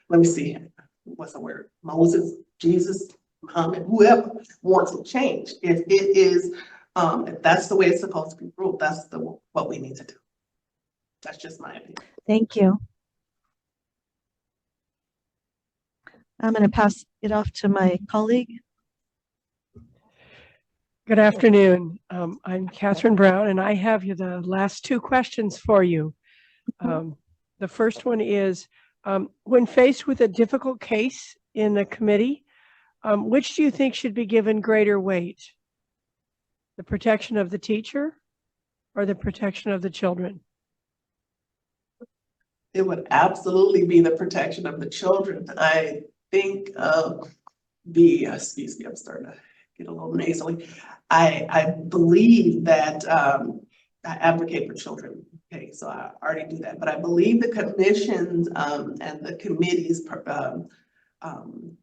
let me see, what's the word? Moses, Jesus, Muhammad, whoever wants to change. If it is, if that's the way it's supposed to be ruled, that's what we need to do. That's just my opinion. Thank you. I'm going to pass it off to my colleague. Good afternoon. I'm Catherine Brown, and I have the last 2 questions for you. The first one is, when faced with a difficult case in the committee, which do you think should be given greater weight? The protection of the teacher or the protection of the children? It would absolutely be the protection of the children. I think excuse me, I'm starting to get a little nasally. I believe that, I advocate for children. Okay, so I already do that, but I believe the commissions, and the committees,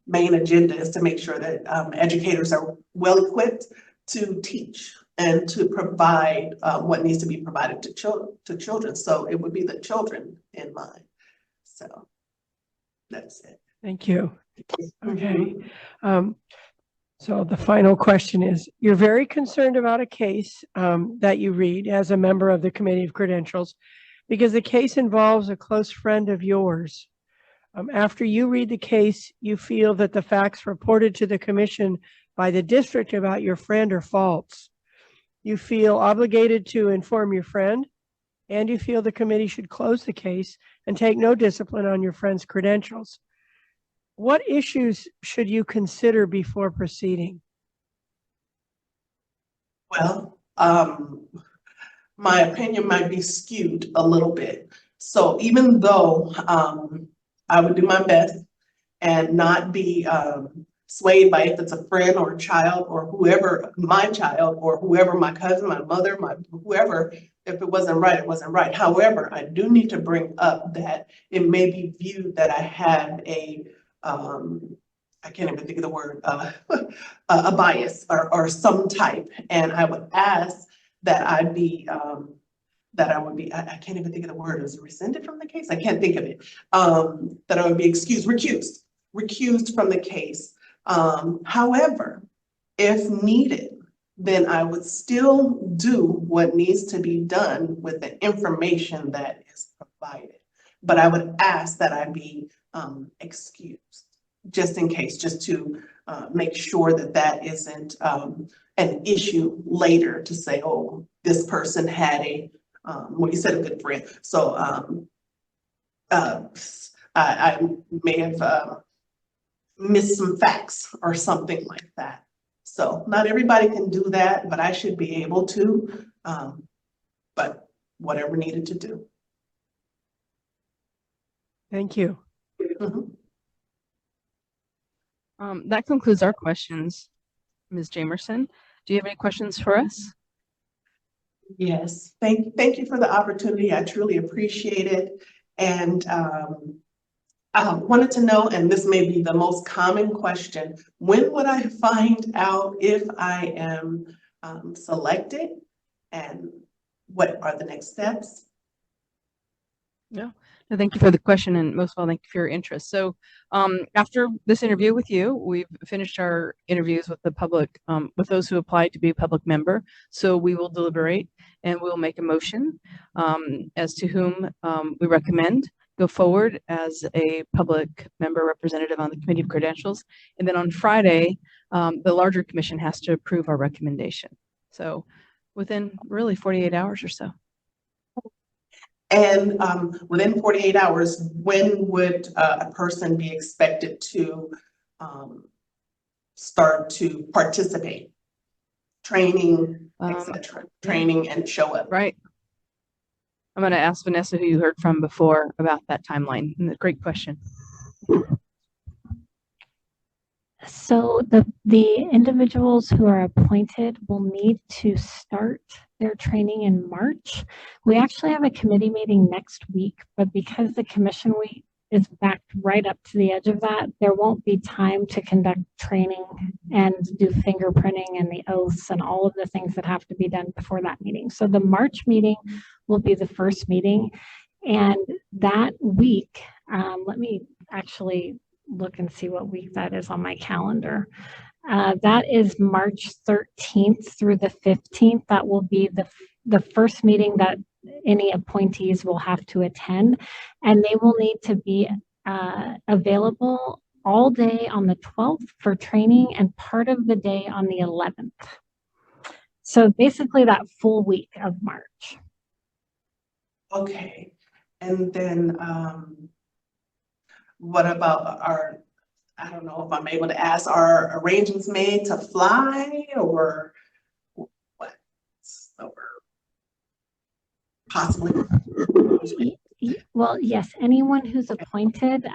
main agenda is to make sure that, educators are well equipped to teach and to provide, what needs to be provided to children. So it would be the children in mind. So that's it. Thank you. Okay. So the final question is, you're very concerned about a case that you read as a member of the Committee of Credentials because the case involves a close friend of yours. After you read the case, you feel that the facts reported to the commission by the district about your friend are false. You feel obligated to inform your friend, and you feel the committee should close the case and take no discipline on your friend's credentials. What issues should you consider before proceeding? Well, my opinion might be skewed a little bit. So even though, I would do my best and not be, swayed by if it's a friend or a child or whoever, my child or whoever, my cousin, my mother, whoever, if it wasn't right, it wasn't right. However, I do need to bring up that it may be viewed that I have I can't even think of the word, a bias or some type. And I would ask that I be, I can't even think of the word, is it rescinded from the case? I can't think of it. That I would be recused from the case. However, if needed, then I would still do what needs to be done with the information that is provided. But I would ask that I be excused, just in case, just to make sure that that isn't an issue later to say, oh, this person had a, well, you said a good friend. So I may have missed some facts or something like that. So not everybody can do that, but I should be able to, but whatever needed to do. Thank you. Mhm. That concludes our questions. Ms. Jamerson, do you have any questions for us? Yes, thank you for the opportunity. I truly appreciate it. And I wanted to know, and this may be the most common question, when would I find out if I am selected, and what are the next steps? No, thank you for the question, and most of all, thank you for your interest. So after this interview with you, we've finished our interviews with the public, with those who applied to be a public member. So we will deliberate and we'll make a motion as to whom we recommend go forward as a public member representative on the Committee of Credentials. And then on Friday, the larger commission has to approve our recommendation. So within really 48 hours or so. And within 48 hours, when would a person be expected to start to participate? Training, etc. Training and show up. Right. I'm going to ask Vanessa, who you heard from before, about that timeline. Great question. So the individuals who are appointed will need to start their training in March. We actually have a committee meeting next week, but because the commission week is backed right up to the edge of that, there won't be time to conduct training and do fingerprinting and the oaths and all of the things that have to be done before that meeting. So the March meeting will be the first meeting. And that week, let me actually look and see what week that is on my calendar. That is March 13th through the 15th. That will be the first meeting that any appointees will have to attend, and they will need to be available all day on the 12th for training and part of the day on the 11th. So basically that full week of March. Okay, and then what about I don't know if I'm able to ask, are arrangements made to fly or what? Or possibly? Well, yes, anyone who's appointed,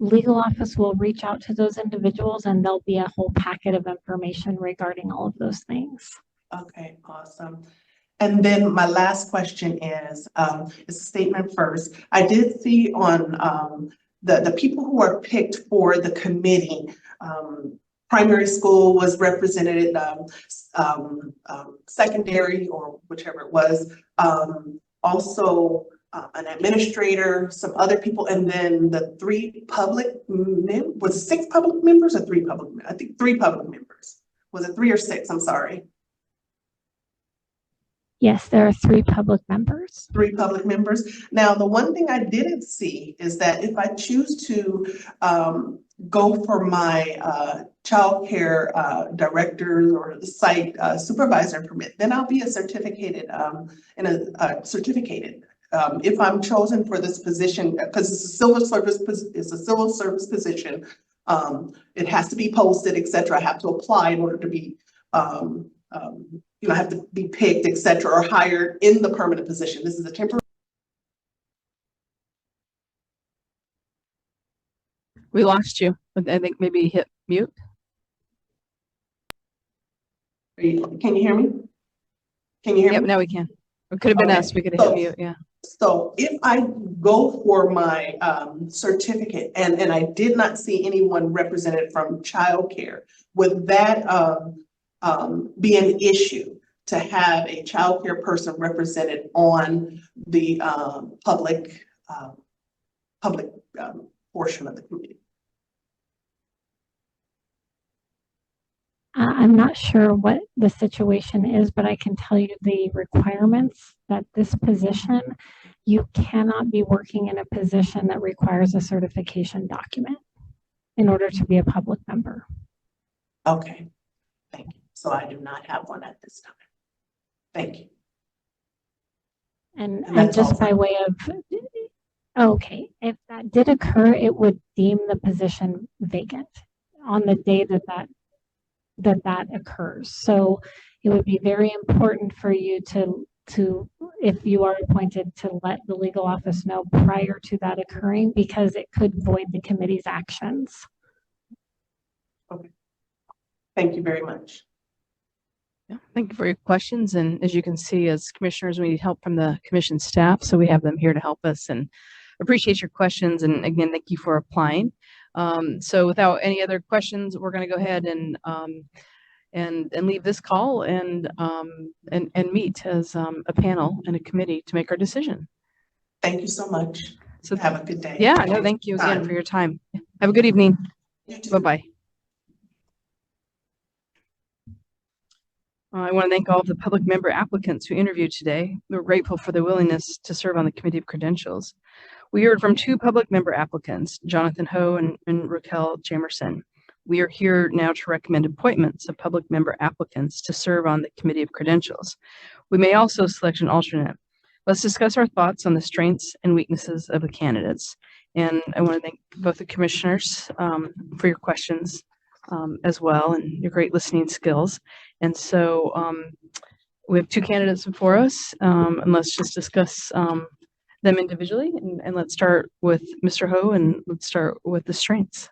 legal office will reach out to those individuals and there'll be a whole packet of information regarding all of those things. Okay, awesome. And then my last question is a statement first. I did see on the people who are picked for the committee, primary school was represented, secondary or whichever it was, also an administrator, some other people, and then the 3 public was it 6 public members or 3 public? I think 3 public members. Was it 3 or 6? I'm sorry. Yes, there are 3 public members. 3 public members. Now, the one thing I didn't see is that if I choose to go for my child care director or the site supervisor permit, then I'll be a certificated certificated. If I'm chosen for this position, because it's a civil service position, it has to be posted, etc. I have to apply in order to be I have to be picked, etc., or hired in the permanent position. This is a temporary. We lost you. I think maybe hit mute. Can you hear me? Can you hear Yep, me? now we can. It could have been Okay. us. We could have hit mute, yeah. So if I go for my certificate and I did not see anyone represented from childcare, would that be an issue to have a child care person represented on the public portion of the committee? I'm not sure what the situation is, but I can tell you the requirements that this position, you cannot be working in a position that requires a certification document in order to be a public member. Okay, thank you. So I do not have one at this time. Thank you. And that's just all by way of, okay, if that did occur, it would deem the position vacant on the day that occurs. So it would be very important for you to, if you are appointed, to let the legal office know prior to that occurring, because it could void the committee's actions. Okay. Thank you very much. Yeah, thank you for your questions. And as you can see, as commissioners, we need help from the commission staff. So we have them here to help us, and appreciate your questions. And again, thank you for applying. So without any other questions, we're going to go ahead and leave this call and meet as a panel and a committee to make our decision. Thank you so much. So have a good day. Yeah, no, thank you again for your time. Have a good evening. Bye-bye. I want to thank all of the public member applicants who interviewed today. We're grateful for their willingness to serve on the Committee of Credentials. We heard from 2 public member applicants, Jonathan Ho and Raquel Jamerson. We are here now to recommend appointments of public member applicants to serve on the Committee of Credentials. We may also select an alternate. Let's discuss our thoughts on the strengths and weaknesses of the candidates. And I want to thank both the commissioners for your questions as well, and your great listening skills. And so we have 2 candidates before us, and let's just discuss them individually. And let's start with Mr. Ho, and let's start with the strengths.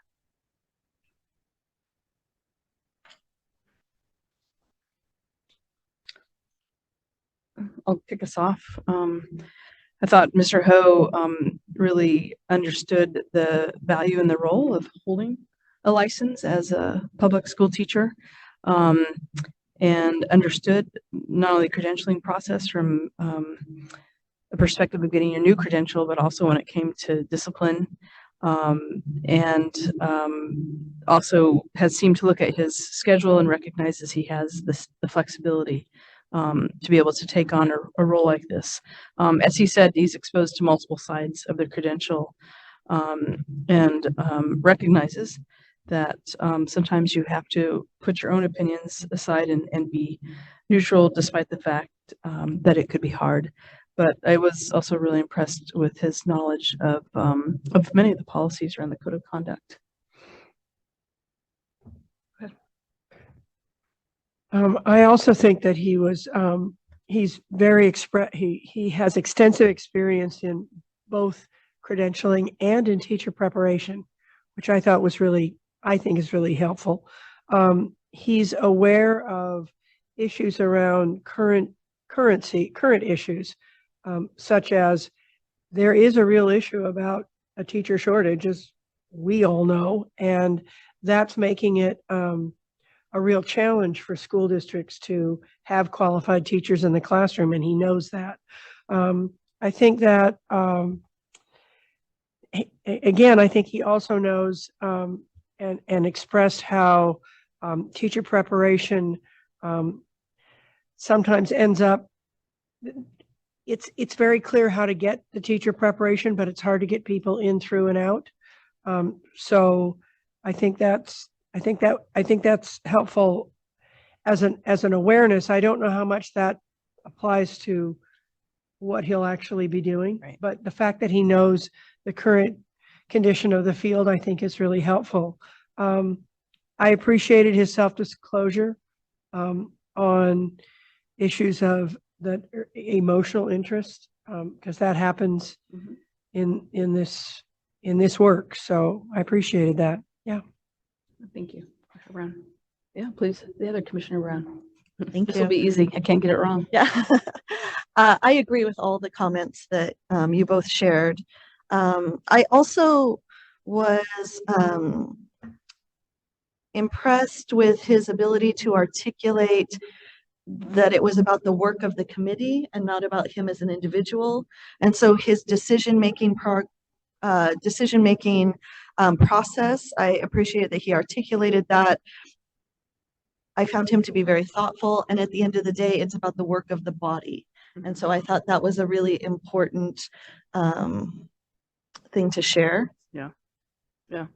I'll kick us off. I thought Mr. Ho really understood the value and the role of holding a license as a public school teacher, and understood not only the credentialing process from a perspective of getting a new credential, but also when it came to discipline, and also has seemed to look at his schedule and recognizes he has the flexibility to be able to take on a role like this. As he said, he's exposed to multiple sides of the credential, and recognizes that sometimes you have to put your own opinions aside and be neutral, despite the fact that it could be hard. But I was also really impressed with his knowledge of many of the policies around the code of conduct. I also think that he was, he's very he has extensive experience in both credentialing and in teacher preparation, which I thought was really, I think is really helpful. He's aware of issues around current issues, such as there is a real issue about a teacher shortage, as we all know, and that's making it a real challenge for school districts to have qualified teachers in the classroom, and he knows that. I think that, again, I think he also knows and expressed how teacher preparation sometimes ends up, it's very clear how to get the teacher preparation, but it's hard to get people in, through, and out. So I think that's helpful as an awareness. I don't know how much that applies to what he'll actually be doing, Right. but the fact that he knows the current condition of the field, I think, is really helpful. I appreciated his self-disclosure on issues of the emotional interest, because that happens in this work. So I appreciated that. Yeah. Thank you, Dr. Brown. Yeah, please, the other Commissioner Brown. Thank This you. will be easy. I can't get it wrong. Yeah, I agree with all the comments that you both shared. I also was impressed with his ability to articulate that it was about the work of the committee and not about him as an individual. And so his decision-making process, I appreciate that he articulated that. I found him to be very thoughtful, and at the end of the day, it's about the work of the body. And so I thought that was a really important thing to share. Yeah.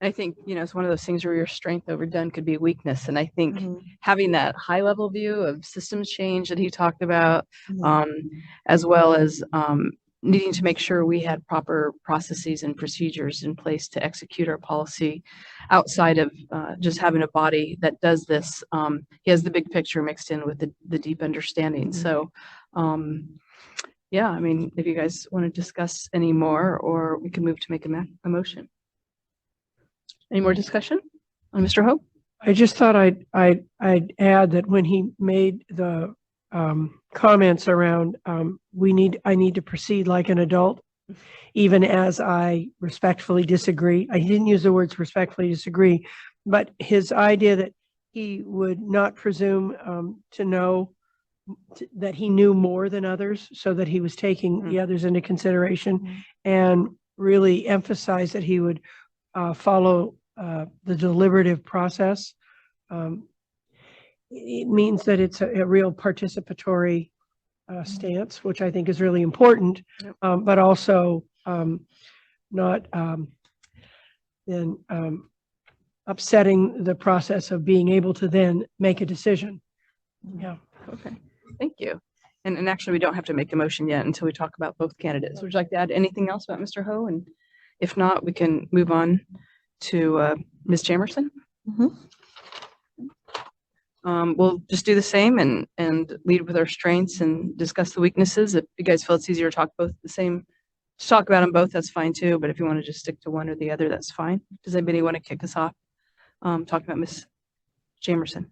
I think, it's one of those things where your strength overdone could be weakness. And I think having that high level view of systems change that he talked about, as well as needing to make sure we had proper processes and procedures in place to execute our policy outside of just having a body that does this. He has the big picture mixed in with the deep understanding. So, yeah, I mean, if you guys want to discuss any more, or we can move to make a motion. Any more discussion on Mr. Hope? I just thought I'd add that when he made the comments around I need to proceed like an adult, even as I respectfully disagree. I didn't use the words respectfully disagree, but his idea that he would not presume to know that he knew more than others, so that he was taking the others into consideration, and really emphasize that he would follow the deliberative process. It means that it's a real participatory stance, which I think is really important, but also not then upsetting the process of being able to then make a decision. Yeah. Okay, thank you. And actually, we don't have to make a motion yet until we talk about both candidates. Would you like to add anything else about Mr. Ho? And if not, we can move on to Ms. Jamerson. We'll just do the same and lead with our strengths and discuss the weaknesses. If you guys feel it's easier to talk about them both, that's fine too. But if you want to just stick to one or the other, that's fine. Does anybody want to kick us off talking about Ms. Jamerson?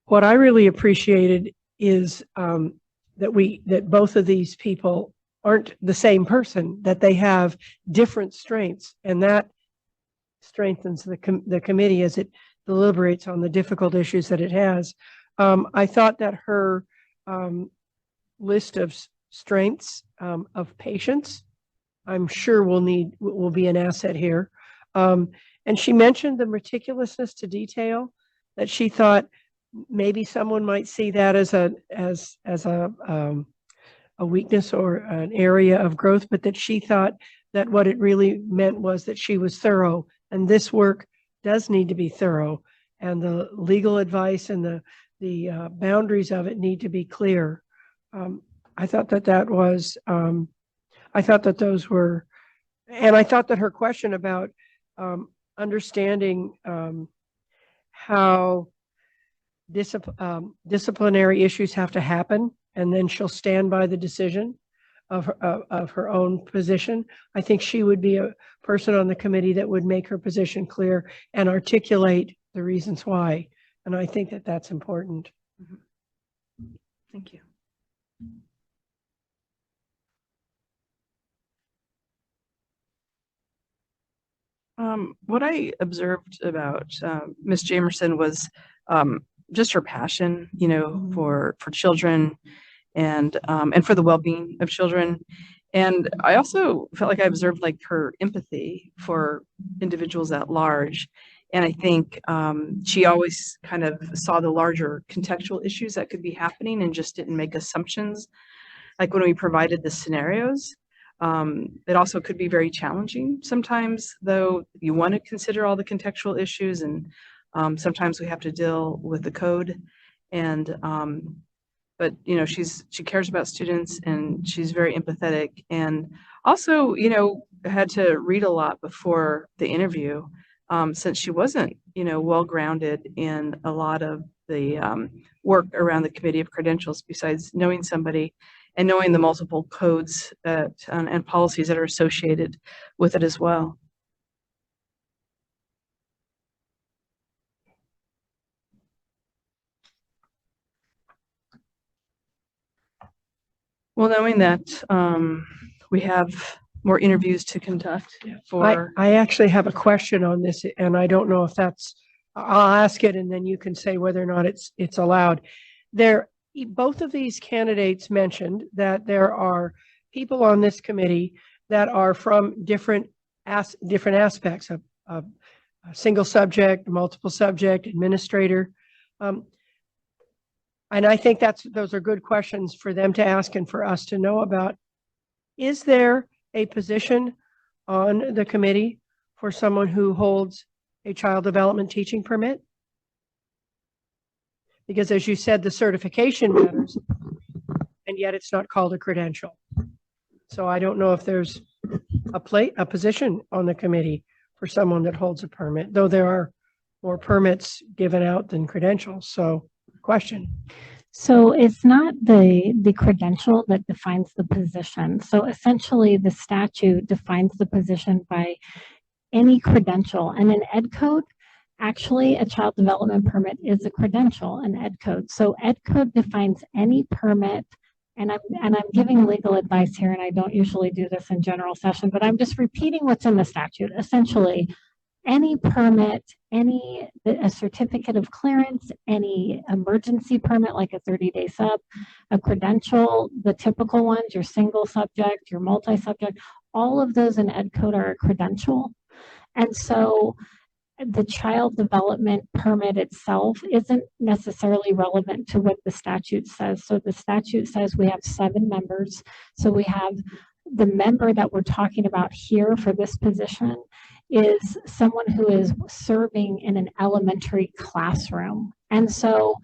What I really appreciated is that both of these people aren't the same person, that they have different strengths, and that strengthens the committee as it deliberates on the difficult issues that it has. I thought that her list of strengths of patience, I'm sure will be an asset here. And she mentioned the meticulousness to detail, that she thought maybe someone might see that as a weakness or an area of growth, but that she thought that what it really meant was that she was thorough, and this work does need to be thorough, and the legal advice and the boundaries of it need to be clear. I thought that was, I thought that those were, and I thought that her question about understanding how disciplinary issues have to happen, and then she'll stand by the decision. of her own position. I think she would be a person on the committee that would make her position clear and articulate the reasons why. And I think that that's important. Thank you. What I observed about Ms. Jamerson was just her passion, you know, for children and for the well-being of children. And I also felt like I observed like her empathy for individuals at large. And I think she always kind of saw the larger contextual issues that could be happening and just didn't make assumptions. Like when we provided the scenarios, it also could be very challenging sometimes, though you want to consider all the contextual issues, and sometimes we have to deal with the code. And but you know, she cares about students and she's very empathetic, and also, you know, had to read a lot before the interview, since she wasn't, you know, well grounded in a lot of the work around the Committee of Credentials, besides knowing somebody and knowing the multiple codes that and policies that are associated with it as well. Well, knowing that we have more interviews to conduct for. I actually have a question on this, and I don't know if that's, I'll ask it and then you can say whether or not it's allowed. Both of these candidates mentioned that there are people on this committee that are from different aspects of a single subject, multiple subject, administrator. And I think those are good questions for them to ask and for us to know about. Is there a position on the committee for someone who holds a child development teaching permit? Because as you said, the certification matters, and yet it's not called a credential. So I don't know if there's a position on the committee for someone that holds a permit, though there are more permits given out than credentials. So question. So it's not the credential that defines the position. So essentially the statute defines the position by any credential, and in Ed Code, actually a child development permit is a credential in Ed Code. So Ed Code defines any permit, and I'm giving legal advice here, and I don't usually do this in general session, but I'm just repeating what's in the statute. Essentially, any permit, a certificate of clearance, any emergency permit like a 30-day sub, a credential, the typical ones, your single subject, your multi-subject, all of those in Ed Code are a credential. And so the child development permit itself isn't necessarily relevant to what the statute says. So the statute says we have 7 members. So we have the member that we're talking about here for this position is someone who is serving in an elementary classroom. And so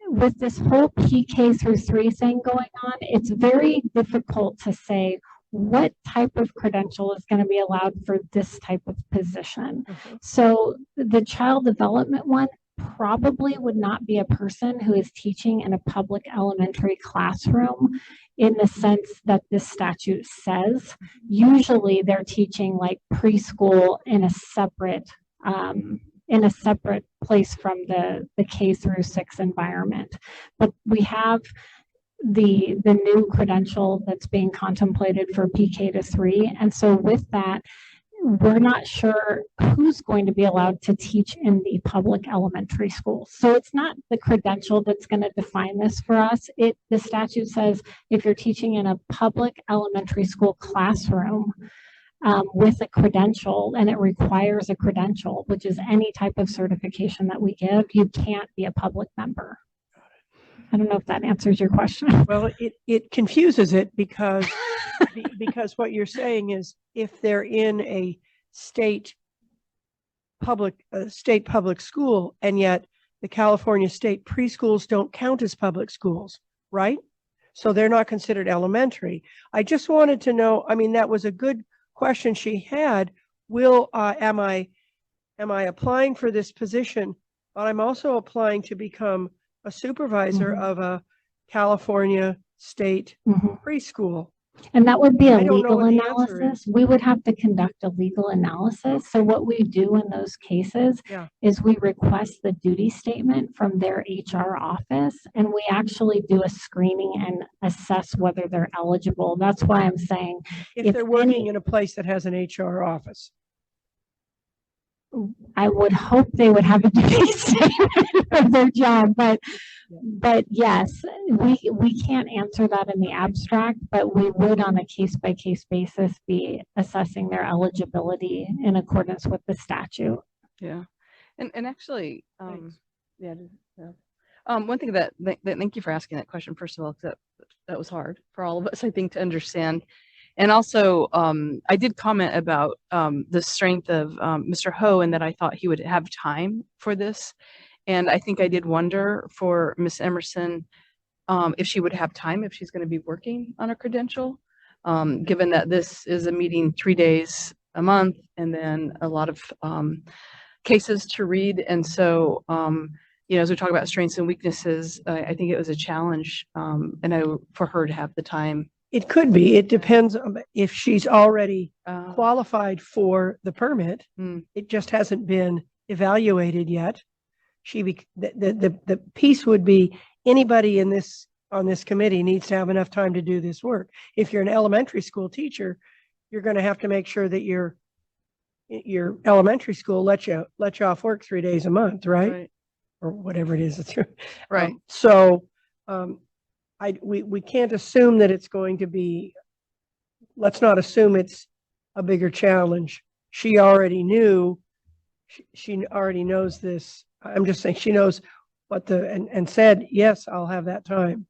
with this whole PK through 3 thing going on, it's very difficult to say what type of credential is going to be allowed for this type of position. So the child development one probably would not be a person who is teaching in a public elementary classroom in the sense that this statute says. Usually they're teaching like preschool in a separate place from the K through 6 environment. But we have the new credential that's being contemplated for PK to 3. And so with that, we're not sure who's going to be allowed to teach in the public elementary school. So it's not the credential that's going to define this for us. The statute says if you're teaching in a public elementary school classroom with a credential, and it requires a credential, which is any type of certification that we give, you can't be a public member. I don't know if that answers your question. Well, it confuses it because what you're saying is if they're in a state public school, and yet the California state preschools don't count as public schools, right? So they're not considered elementary. I just wanted to know, I mean, that was a good question she had. Am I applying for this position, but I'm also applying to become a supervisor of a California state preschool. And that would be a I don't know legal what the answer analysis. is. We would have to conduct a legal analysis. So what we do in those cases Yeah. is we request the duty statement from their HR office, and we actually do a screening and assess whether they're eligible. That's why I'm saying If if they're working any- in a place that has an HR office. I would hope they would have a duty statement for their job, but yes, we can't answer that in the abstract, but we would on a case by case basis be assessing their eligibility in accordance with the statute. Yeah. And actually, Thanks. yeah. One thing that thank you for asking that question, first of all, because that was hard for all of us, I think, to understand. And also, I did comment about the strength of Mr. Ho and that I thought he would have time for this. And I think I did wonder for Miss Emerson if she would have time if she's going to be working on a credential, given that this is a meeting 3 days a month and then a lot of cases to read. And so, as we talk about strengths and weaknesses, I think it was a challenge for her to have the time. It could be. It depends on if she's already qualified for the permit. It just hasn't been evaluated yet. The piece would be anybody on this committee needs to have enough time to do this work. If you're an elementary school teacher, you're going to have to make sure that your elementary school let you off work 3 days a month, right? Or whatever it is. Right. We can't assume that it's going to be, let's not assume it's a bigger challenge. She already knew, she already knows this. I'm just saying she knows what and said, yes, I'll have that time.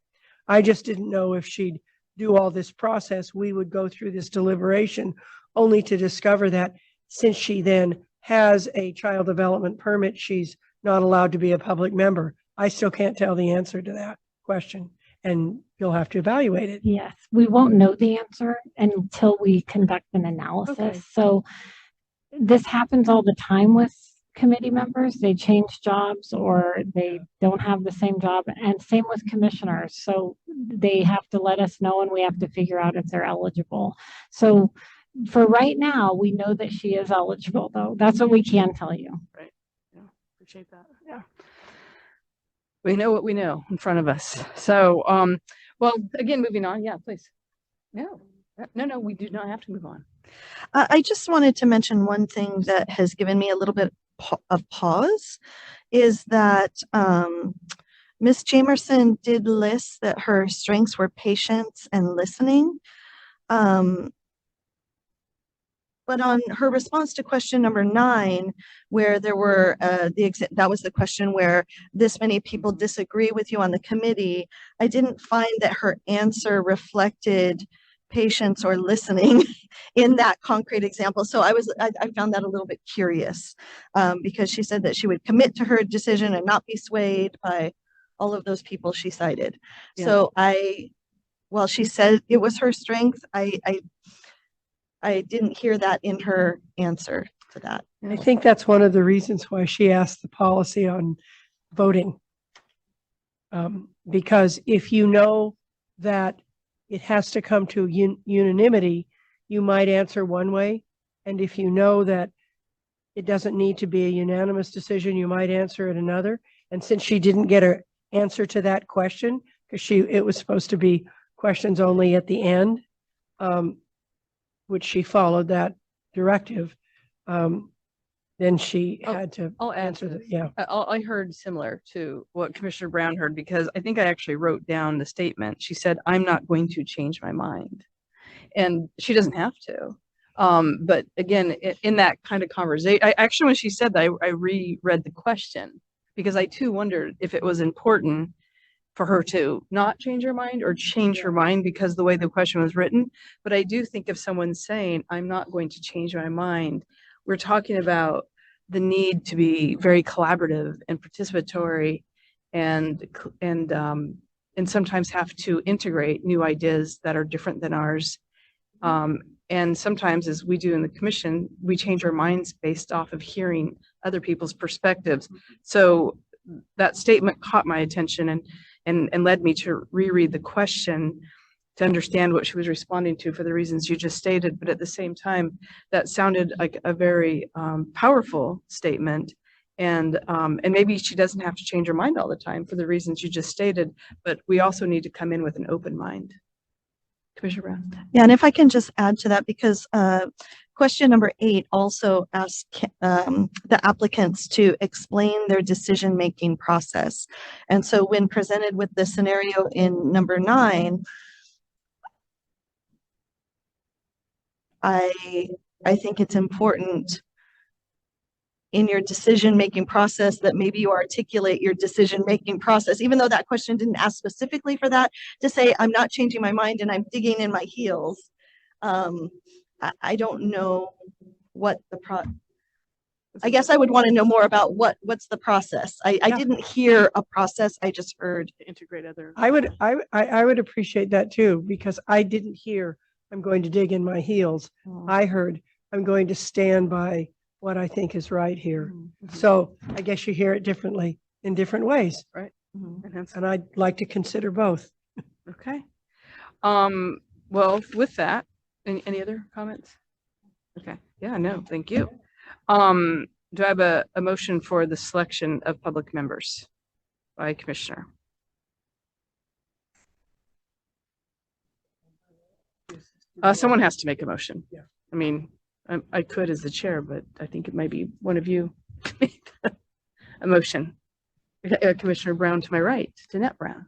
I just didn't know if she'd do all this process. We would go through this deliberation only to discover that since she then has a child development permit, she's not allowed to be a public member. I still can't tell the answer to that question, and you'll have to evaluate it. Yes, we won't know the answer until we conduct an analysis. Okay. So this happens all the time with committee members. They change jobs or they don't have the same job, and same with commissioners. So they have to let us know and we have to figure out if they're eligible. So for right now, we know that she is eligible, though. That's what we can tell you. Right. Yeah. Appreciate that. Yeah. We know what we know in front of us. So, well, again, moving on. Yeah, please. No, we do not have to move on. I just wanted to mention one thing that has given me a little bit of pause is that Ms. Jamerson did list that her strengths were patience and listening. But on her response to question number 9, where there were that was the question where this many people disagree with you on the committee, I didn't find that her answer reflected patience or listening in that concrete example. So I found that a little bit curious because she said that she would commit to her decision and not be swayed by all of those people she cited. Yeah. So while she said it was her strength, I didn't hear that in her answer to that. I think that's one of the reasons why she asked the policy on voting. Because if you know that it has to come to unanimity, you might answer one way. And if you know that it doesn't need to be a unanimous decision, you might answer it another. And since she didn't get an answer to that question, because it was supposed to be questions only at the end, which she followed that directive, then she had to answer that. Yeah. I heard similar to what Commissioner Brown heard, because I think I actually wrote down the statement. She said, I'm not going to change my mind. And she doesn't have to. But again, in that kind of conversation, actually, when she said that, I reread the question because I too wondered if it was important for her to not change her mind or change her mind because the way the question was written. But I do think if someone's saying, I'm not going to change my mind, we're talking about the need to be very collaborative and participatory and sometimes have to integrate new ideas that are different than ours. And sometimes, as we do in the commission, we change our minds based off of hearing other people's perspectives. So that statement caught my attention and led me to reread the question. to understand what she was responding to for the reasons you just stated, but at the same time, that sounded like a very powerful statement. And maybe she doesn't have to change her mind all the time for the reasons you just stated, but we also need to come in with an open mind. Commissioner Brown. Yeah, and if I can just add to that, because question number 8 also asked the applicants to explain their decision-making process. And so when presented with the scenario in number 9, I think it's important in your decision-making process that maybe you articulate your decision-making process, even though that question didn't ask specifically for that, to say, I'm not changing my mind and I'm digging in my heels. I don't know what I guess I would want to know more about what's the process. I didn't hear a process. I just heard integrate other. I would appreciate that too, because I didn't hear I'm going to dig in my heels. I heard I'm going to stand by what I think is right here. So I guess you hear it differently in different ways. Right. And I'd like to consider both. Okay. Well, with that, any other comments? Okay. Yeah, no, thank you. Do I have a motion for the selection of public members by Commissioner? Someone has to make a motion. Yeah. I mean, I could as the chair, but I think it might be one of you to make a motion. Commissioner Brown to my right, Danette Brown.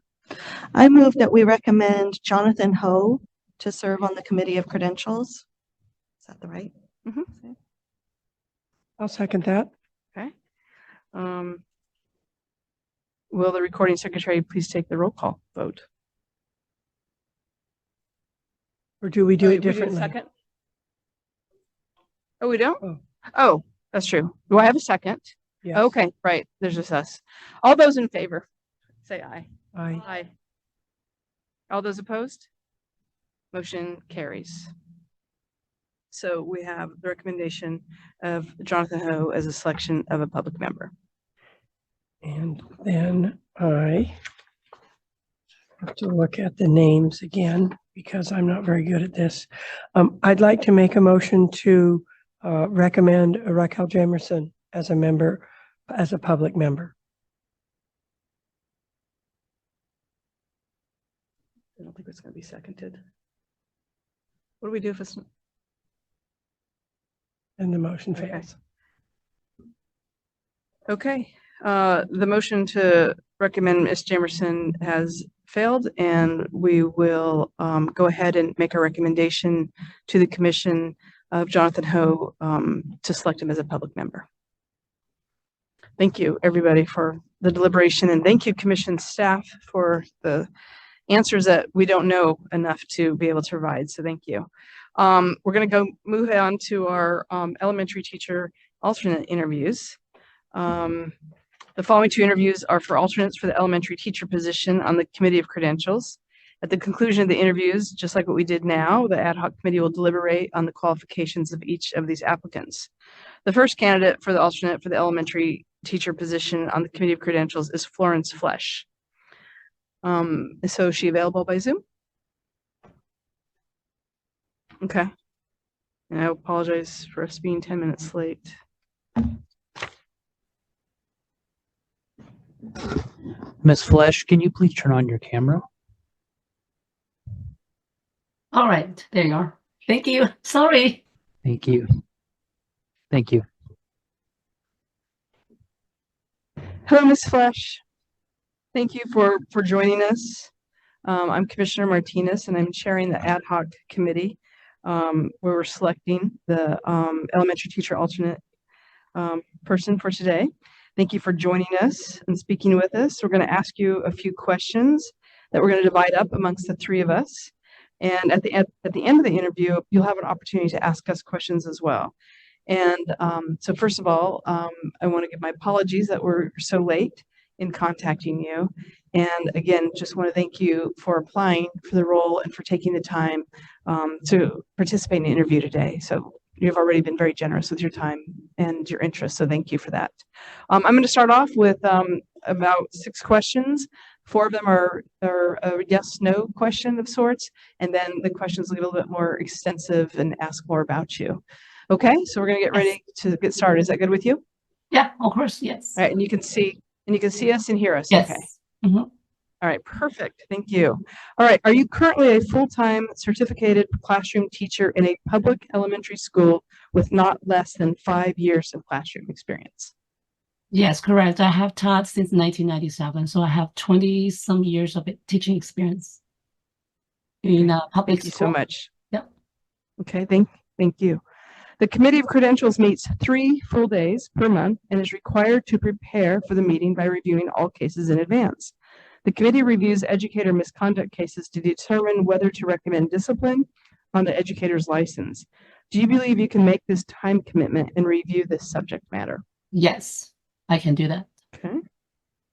I move that we recommend Jonathan Ho to serve on the Committee of Credentials. Is that the right? Mm-hmm. I'll second that. Okay. Will the recording secretary please take the roll call vote? Or do we do it We differently? second? Oh, we don't? Oh. Oh, that's true. Do I have a second? Yes. Okay, right. There's just us. All those in favor, say aye. Aye. Aye. All those opposed? Motion carries. So we have the recommendation of Jonathan Ho as a selection of a public member. And then I have to look at the names again because I'm not very good at this. I'd like to make a motion to recommend Raquel Jamerson as a member, as a public member. I don't think it's going to be seconded. What do we do if it's? And the motion Okay. fails. Okay, the motion to recommend Ms. Jamerson has failed, and we will go ahead and make a recommendation to the commission of Jonathan Ho to select him as a public member. Thank you, everybody, for the deliberation, and thank you, commission staff, for the answers that we don't know enough to be able to provide, so thank you. We're going to move on to our elementary teacher alternate interviews. The following 2 interviews are for alternates for the elementary teacher position on the Committee of Credentials. At the conclusion of the interviews, just like what we did now, the ad hoc committee will deliberate on the qualifications of each of these applicants. The first candidate for the alternate for the elementary teacher position on the Committee of Credentials is Florence Flesh. So is she available by Zoom? Okay. And I apologize for us being 10 minutes late. Ms. Flesh, can you please turn on your camera? All right, there you are. Thank you. Sorry. Thank you. Thank you. Hello, Ms. Flesh. Thank you for joining us. I'm Commissioner Martinez, and I'm chairing the ad hoc committee where we're selecting the elementary teacher alternate person for today. Thank you for joining us and speaking with us. We're going to ask you a few questions that we're going to divide up amongst the 3 of us. And at the end of the interview, you'll have an opportunity to ask us questions as well. And so first of all, I want to give my apologies that we're so late in contacting you. And again, just want to thank you for applying for the role and for taking the time to participate in the interview today. So you've already been very generous with your time and your interest. So thank you for that. I'm going to start off with about 6 questions. 4 of them are a yes/no question of sorts, and then the questions will get a little bit more extensive and ask more about you. Okay, so we're going to get ready to get started. Is that good with you? Yeah, of course, yes. All right, and you can see us and hear us. Yes. Okay. Mhm. All right, perfect. Thank you. All right, are you currently a full-time certificated classroom teacher in a public elementary school with not less than 5 years of classroom experience? Yes, correct. I have taught since 1997, so I have 20 some years of teaching experience in a public Thank you school. so much. Yep. Okay, thank you. The Committee of Credentials meets 3 full days per month and is required to prepare for the meeting by reviewing all cases in advance. The committee reviews educator misconduct cases to determine whether to recommend discipline on the educator's license. Do you believe you can make this time commitment and review this subject matter? Yes, I can do that. Okay,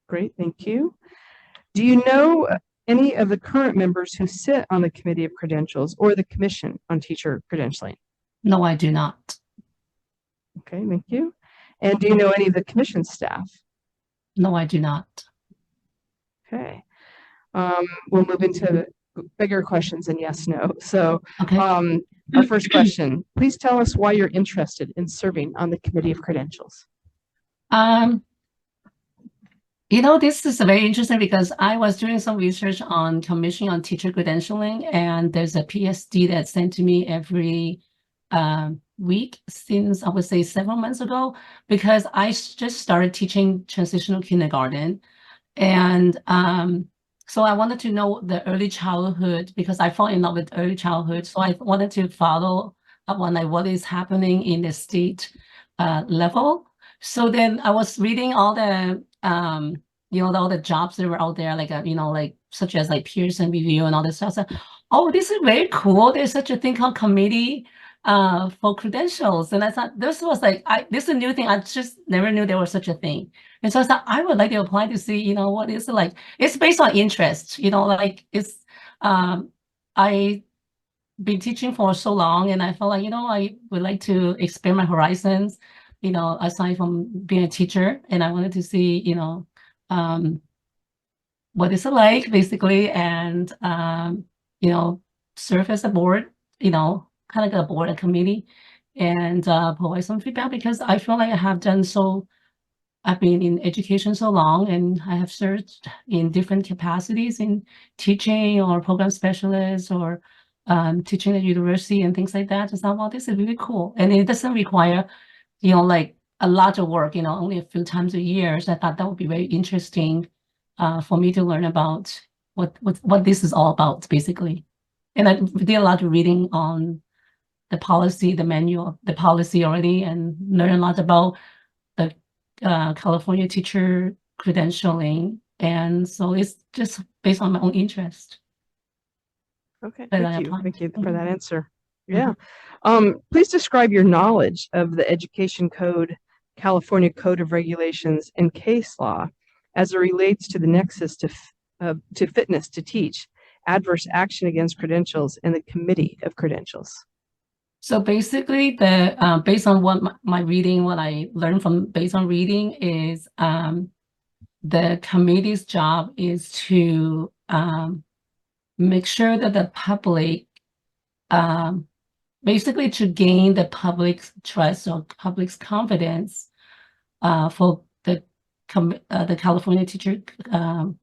great, thank you. Do you know any of the current members who sit on the Committee of Credentials or the Commission on Teacher Credentialing? No, I do not. Okay, thank you. And do you know any of the commission staff? No, I do not. Okay. We'll move into bigger questions and yes, no. So Okay. our first question, please tell us why you're interested in serving on the Committee of Credentials. This is very interesting because I was doing some research on Commission on Teacher Credentialing, and there's a PSD that's sent to me every week since I would say 7 months ago, because I just started teaching transitional kindergarten. And so I wanted to know the early childhood because I fall in love with early childhood. So I wanted to follow up on what is happening in the state level. So then I was reading all the all the jobs that were out there, like such as like Pearson Review and all this stuff. So, oh, this is very cool. There's such a thing called Committee for Credentials, and I thought this was like this is a new thing. I just never knew there was such a thing, and so I thought I would like to apply to see what is it like. It's based on interest, like it's I been teaching for so long, and I felt like I would like to expand my horizons, aside from being a teacher, and I wanted to see what is it like basically, and serve as a board, kind of like a board, a committee, and provide some feedback because I feel like I've been in education so long, and I have served in different capacities in teaching or program specialist or teaching at university and things like that. It's not, well, this is really cool. And it doesn't require, like a lot of work, only a few times a year. So I thought that would be very interesting for me to learn about what this is all about, basically. And I did a lot of reading on the policy, the manual, the policy already, and learn a lot about the California teacher credentialing. And so it's just based on my own interest. Okay, that I thank you. applied. Thank you for Mhm. that answer. Yeah. Please describe your knowledge of the Education Code, California Code of Regulations, and case law as it relates to the nexus to fitness to teach, adverse action against credentials, and the Committee of Credentials. So basically, the based on what my reading, what I learned from based on reading is the committee's job is to make sure that the public, basically to gain the public's trust or public's confidence for the California teacher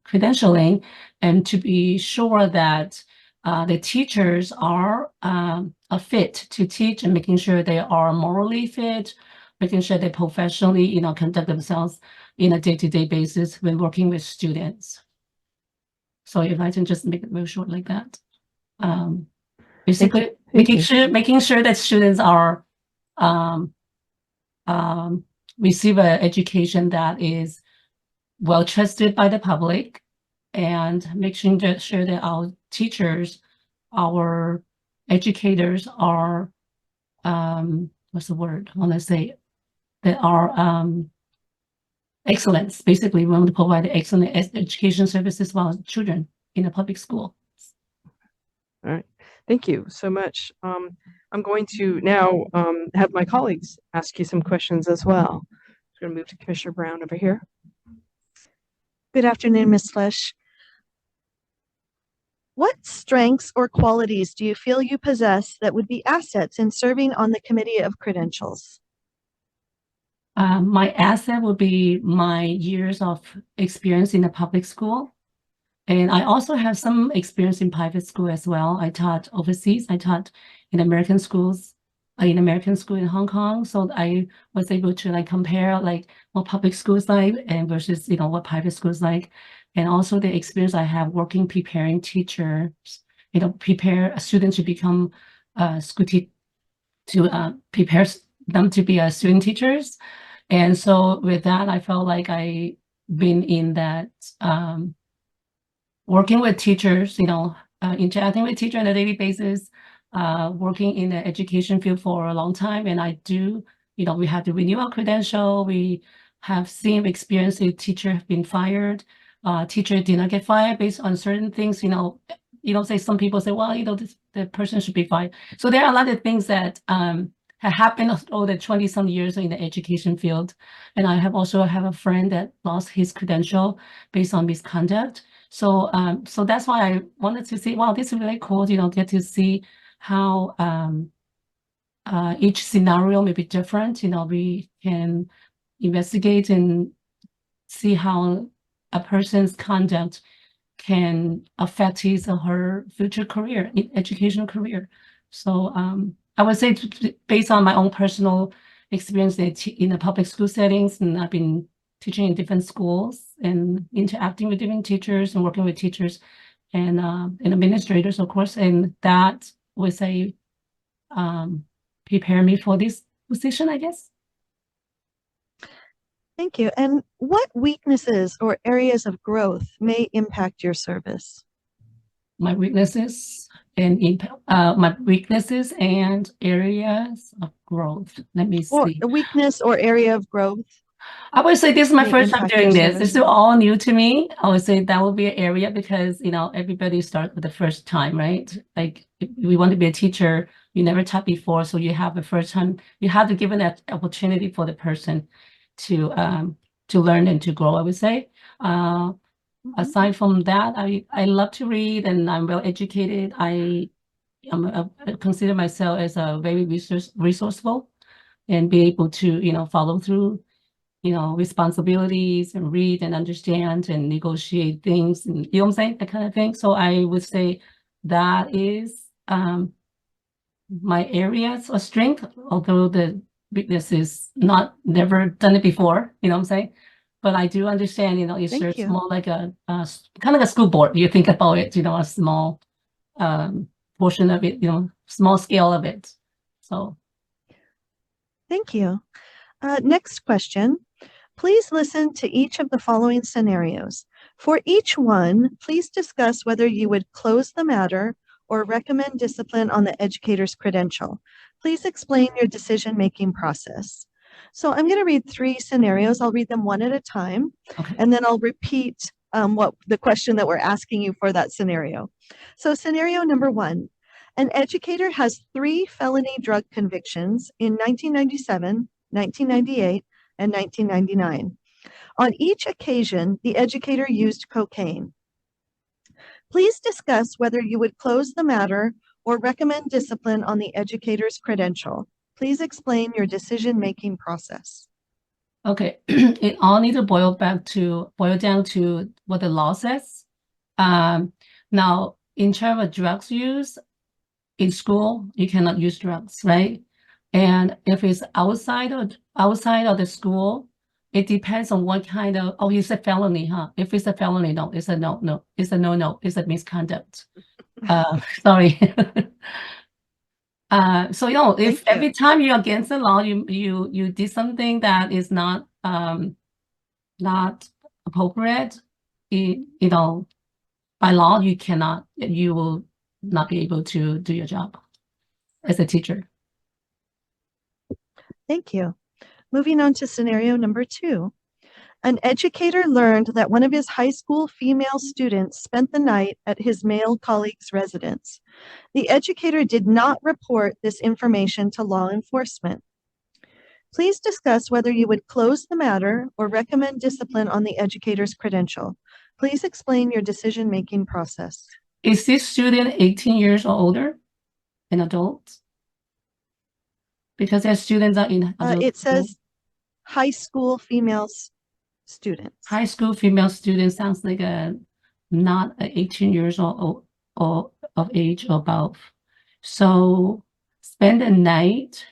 credentialing, and to be sure that the teachers are fit to teach, and making sure they are morally fit, making sure they professionally, conduct themselves in a day-to-day basis when working with students. So if I can just make it real short like that. Basically making sure that students are receive an education that is well trusted by the public, and making sure that our teachers, our educators are what's the word I want to say, that are excellence. Basically, we want to provide excellent education services for our children in a public school. All right, thank you so much. I'm going to now have my colleagues ask you some questions as well. I'm going to move to Commissioner Brown over here. Good afternoon, Ms. Flesh. What strengths or qualities do you feel you possess that would be assets in serving on the Committee of Credentials? My asset would be my years of experience in the public school. And I also have some experience in private school as well. I taught overseas. I taught in American schools, in Hong Kong. So I was able to like compare like what public schools like and versus, what private schools like. And also the experience I have working, preparing teachers, prepare a student to become school to prepare them to be student teachers. And so with that, I felt like I been in that working with teachers, interacting with teachers on a daily basis, working in the education field for a long time. And I do, we have to renew our credential. We have seen experience with teacher have been fired. Teacher did not get fired based on certain things, say some people say, well, the person should be fired. So there are a lot of things that have happened over the 20-some years in the education field. And I also have a friend that lost his credential based on misconduct. So so that's why I wanted to see, wow, this is really cool, get to see how each scenario may be different. We can investigate and see how a person's conduct can affect his or her future career, educational career. So I would say based on my own personal experience in the public school settings, and I've been teaching in different schools and interacting with different teachers and working with teachers and administrators, of course, and that would say prepare me for this position, I guess. Thank you. And what weaknesses or areas of growth may impact your service? My weaknesses and my weaknesses and areas of growth. Let me Or see. a weakness or area of growth? I would say this is my may first time impact doing your this. service? It's all new to me. I would say that would be an area because, everybody starts with the first time, right? Like if we want to be a teacher, you never taught before. So you have the first time, you have to give that opportunity for the person to learn and to grow, I would say. Aside from that, I love to read and I'm well educated. I consider myself as a very resourceful and be able to, follow through, responsibilities and read and understand and negotiate things and, what I'm saying, that kind of thing. So I would say that is my areas of strength, although the weakness is never done it before, what I'm saying. But I do understand, it's Thank just you. more like kind of like a school board. You think about it, a small portion of it, small scale of it. So. Thank you. Next question. Please listen to each of the following scenarios. For each one, please discuss whether you would close the matter or recommend discipline on the educator's credential. Please explain your decision-making process. So I'm going to read 3 scenarios. I'll read them one at a time, Okay. and then I'll repeat what the question that we're asking you for that scenario. So scenario number 1, an educator has 3 felony drug convictions in 1997, 1998, and 1999. On each occasion, the educator used cocaine. Please discuss whether you would close the matter or recommend discipline on the educator's credential. Please explain your decision-making process. Okay, it all needs to boil down to what the law says. Now, in terms of drugs use in school, you cannot use drugs, right? And if it's outside of the school, it depends on what kind of. Oh, you said felony, huh? If it's a felony, no, it's a no. It's a no. It's a misconduct. Sorry. So if every time you're against the law, you did something that is not appropriate, by law you will not be able to do your job as a teacher. Thank you. Moving on to scenario number 2. An educator learned that one of his high school female students spent the night at his male colleague's residence. The educator did not report this information to law enforcement. Please discuss whether you would close the matter or recommend discipline on the educator's credential. Please explain your decision-making process. Is this student 18 years or older? An adult? Because their students are in adult It school. says high school female students. High school female student sounds like not 18 years or of age or above. So spend a night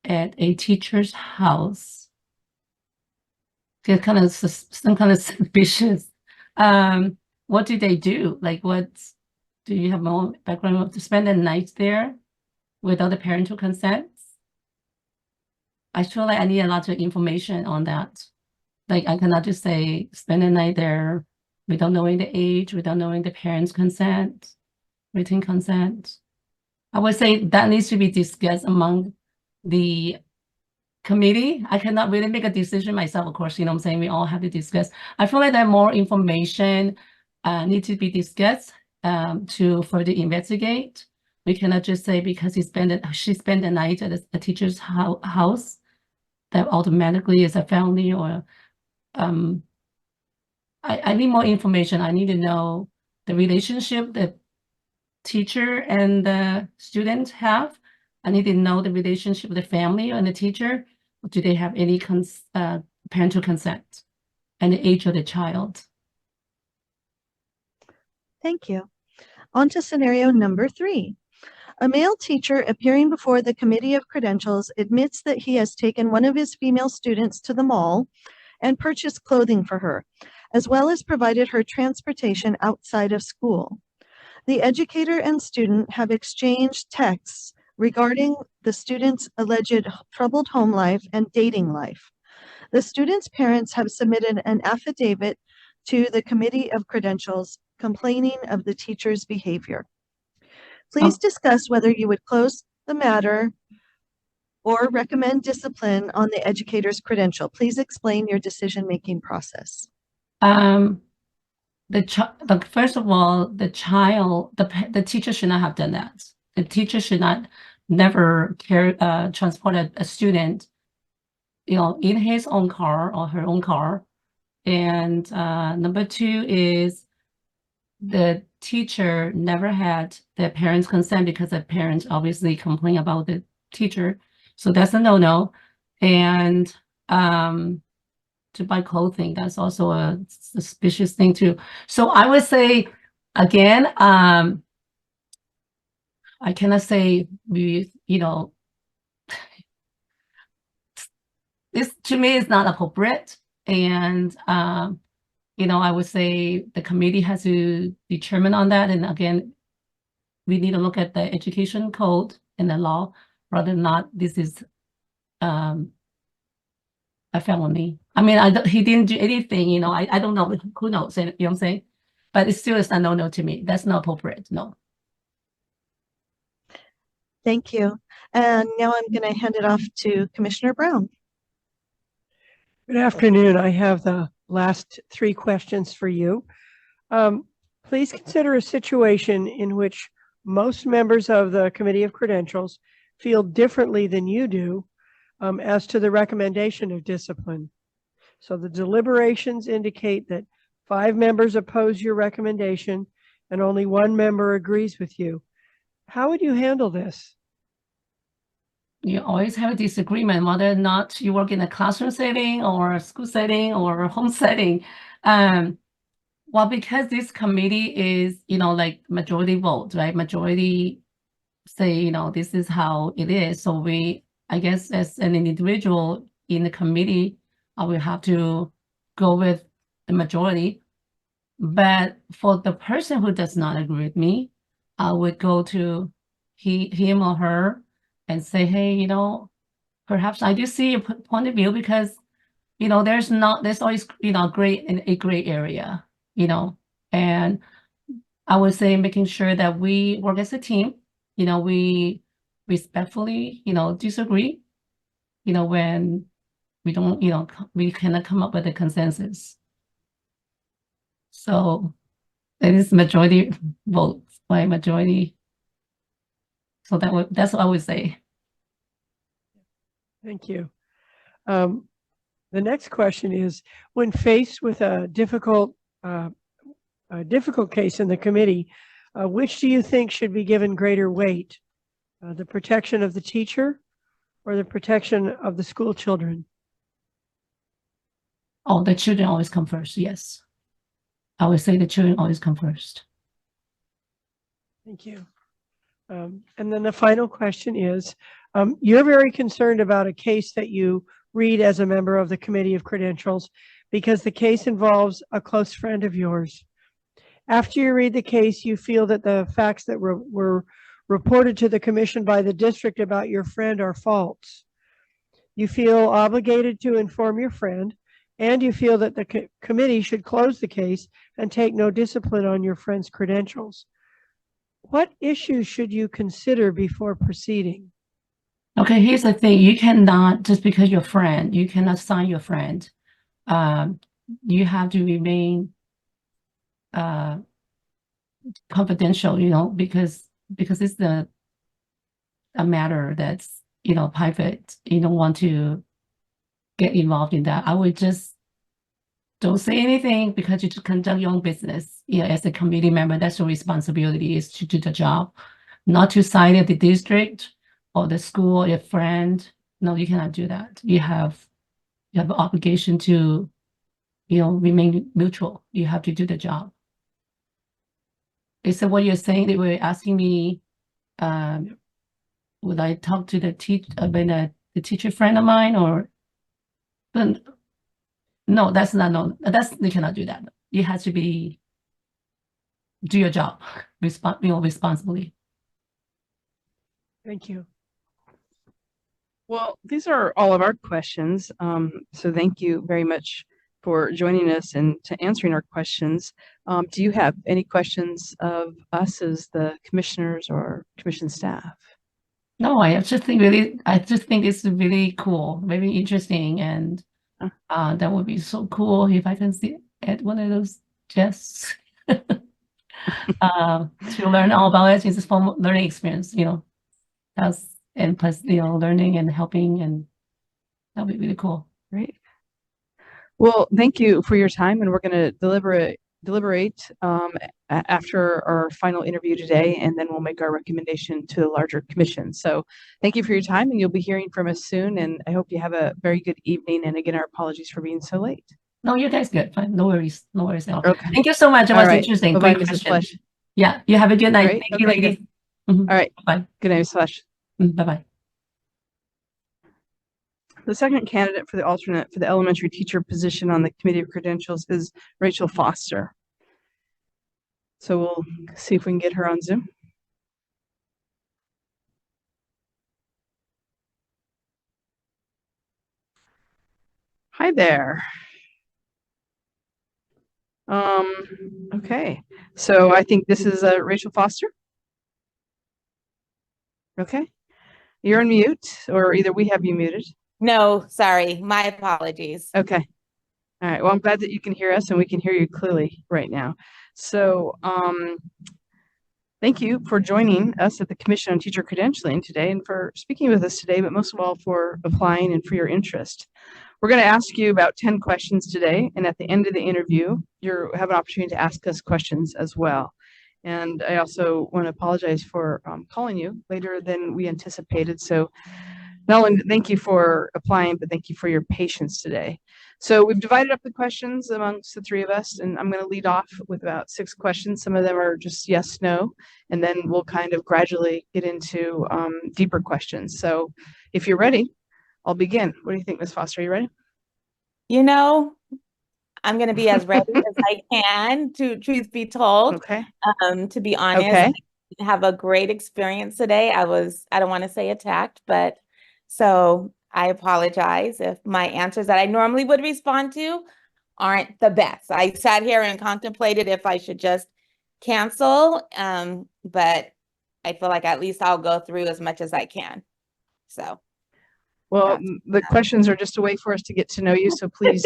at a teacher's house. Get kind of some kind of suspicious. What do they do? Like, what do you have more background to spend a night there without the parental consent? I feel like I need a lot of information on that. Like, I cannot just say spend a night there without knowing the age, without knowing the parents' consent, written consent. I would say that needs to be discussed among the committee. I cannot really make a decision myself, of course, you know what I'm saying? We all have to discuss. I feel like that more information need to be discussed to further investigate. We cannot just say because she spent the night at a teacher's house that automatically is a felony or I need more information. I need to know the relationship that teacher and the student have. I need to know the relationship with the family and the teacher. Do they have any parental consent and the age of the child? Thank you. On to scenario number 3. A male teacher appearing before the Committee of Credentials admits that he has taken one of his female students to the mall and purchased clothing for her, as well as provided her transportation outside of school. The educator and student have exchanged texts regarding the student's alleged troubled home life and dating life. The student's parents have submitted an affidavit to the Committee of Credentials complaining of the teacher's behavior. Please discuss whether you would close the matter or recommend discipline on the educator's credential. Please explain your decision-making process. First of all, the teacher should not have done that. The teacher should not never transport a student, you know, in his own car or her own car. And number 2 is the teacher never had the parents' consent because the parents obviously complain about the teacher. So that's a no-no. And to buy clothing, that's also a suspicious thing too. So I would say, again, I cannot say this to me is not appropriate. And I would say the committee has to determine on that. And again, we need to look at the education code and the law, rather than not this is a felony. I mean, he didn't do anything, I don't know, who knows, you know what I'm saying? But it still is a no-no to me. That's not appropriate, no. Thank you. And now I'm going to hand it off to Commissioner Brown. Good afternoon. I have the last 3 questions for you. Please consider a situation in which most members of the Committee of Credentials feel differently than you do as to the recommendation of discipline. So the deliberations indicate that 5 members oppose your recommendation and only 1 member agrees with you. How would you handle this? You always have a disagreement, whether or not you work in a classroom setting or a school setting or a home setting. Well, because this committee is, like majority vote, right? Majority say, this is how it is. So I guess as an individual in the committee, I will have to go with the majority. But for the person who does not agree with me, I would go to him or her and say, hey, perhaps I do see your point of view, because, there's always, a gray area, and I would say making sure that we work as a team, we respectfully, disagree, when we don't, we cannot come up with a consensus. So it is majority votes by majority. So that's what I would say. Thank you. The next question is, when faced with a difficult case in the committee, Which do you think should be given greater weight? The protection of the teacher or the protection of the school children? Oh, the children always come first. Yes. I would say the children always come first. Thank you. And then the final question is, you're very concerned about a case that you read as a member of the Committee of Credentials because the case involves a close friend of yours. After you read the case, you feel that the facts that were reported to the commission by the district about your friend are false. You feel obligated to inform your friend, and you feel that the committee should close the case and take no discipline on your friend's credentials. What issues should you consider before proceeding? Okay, here's the thing. You cannot, just because you're a friend, you cannot sign your friend. You have to remain confidential, because it's a matter that's, private. You don't want to get involved in that. I would just don't say anything because you just conduct your own business. As a committee member, that's your responsibility, is to do the job, not to side at the district or the school or your friend. No, you cannot do that. You have an obligation to, remain neutral. You have to do the job. Is that what you're saying? They were asking me, would I talk to the teacher friend of mine, or? But no, that's not, no, you cannot do that. You have to do your job, responsibly. Thank you. Well, these are all of our questions. So thank you very much for joining us and to answering our questions. Do you have any questions of us as the commissioners or commission staff? No, I just think it's really cool, very interesting, and that would be so cool if I can see at one of those guests to learn all about it. It's a fun learning experience, and plus, learning and helping, and that would be really cool. Great. Well, thank you for your time, and we're going to deliberate after our final interview today, and then we'll make our recommendation to the larger commission. So thank you for your time, and you'll be hearing from us soon, and I hope you have a very good evening. And again, our apologies for being so late. No, you guys good. Fine. No worries at all. Okay. Thank you so much. It was interesting. Bye-bye, Great Mrs. question. Flesh. Yeah, you have a good night. Right. Thank you, Okay, ladies. All right. Bye. Good night, Mrs. Flesh. Bye-bye. The second candidate for the alternate for the elementary teacher position on the Committee of Credentials is Rachel Foster. So we'll see if we can get her on Zoom. Hi there. Okay, so I think this is Rachel Foster. Okay, you're on mute, or either we have you muted. No, sorry, my apologies. Okay. All right. Well, I'm glad that you can hear us and we can hear you clearly right now. So, thank you for joining us at the Commission on Teacher Credentialing today and for speaking with us today, but most of all for applying and for your interest. We're going to ask you about 10 questions today, and at the end of the interview, you have an opportunity to ask us questions as well. And I also want to apologize for calling you later than we anticipated. So not only thank you for applying, but thank you for your patience today. So we've divided up the questions amongst the three of us, and I'm going to lead off with about 6 questions. Some of them are just yes, no, and then we'll kind of gradually get into deeper questions. So if you're ready, I'll begin. What do you think, Ms. Foster? Are you ready? I'm going to be as ready as I can, to truth be told. Okay. To be honest, Okay. I have a great experience today. I don't want to say attacked, but so I apologize if my answers that I normally would respond to aren't the best. I sat here and contemplated if I should just cancel, but I feel like at least I'll go through as much as I can. So. Well, the questions are just a way for us to get to know you. So please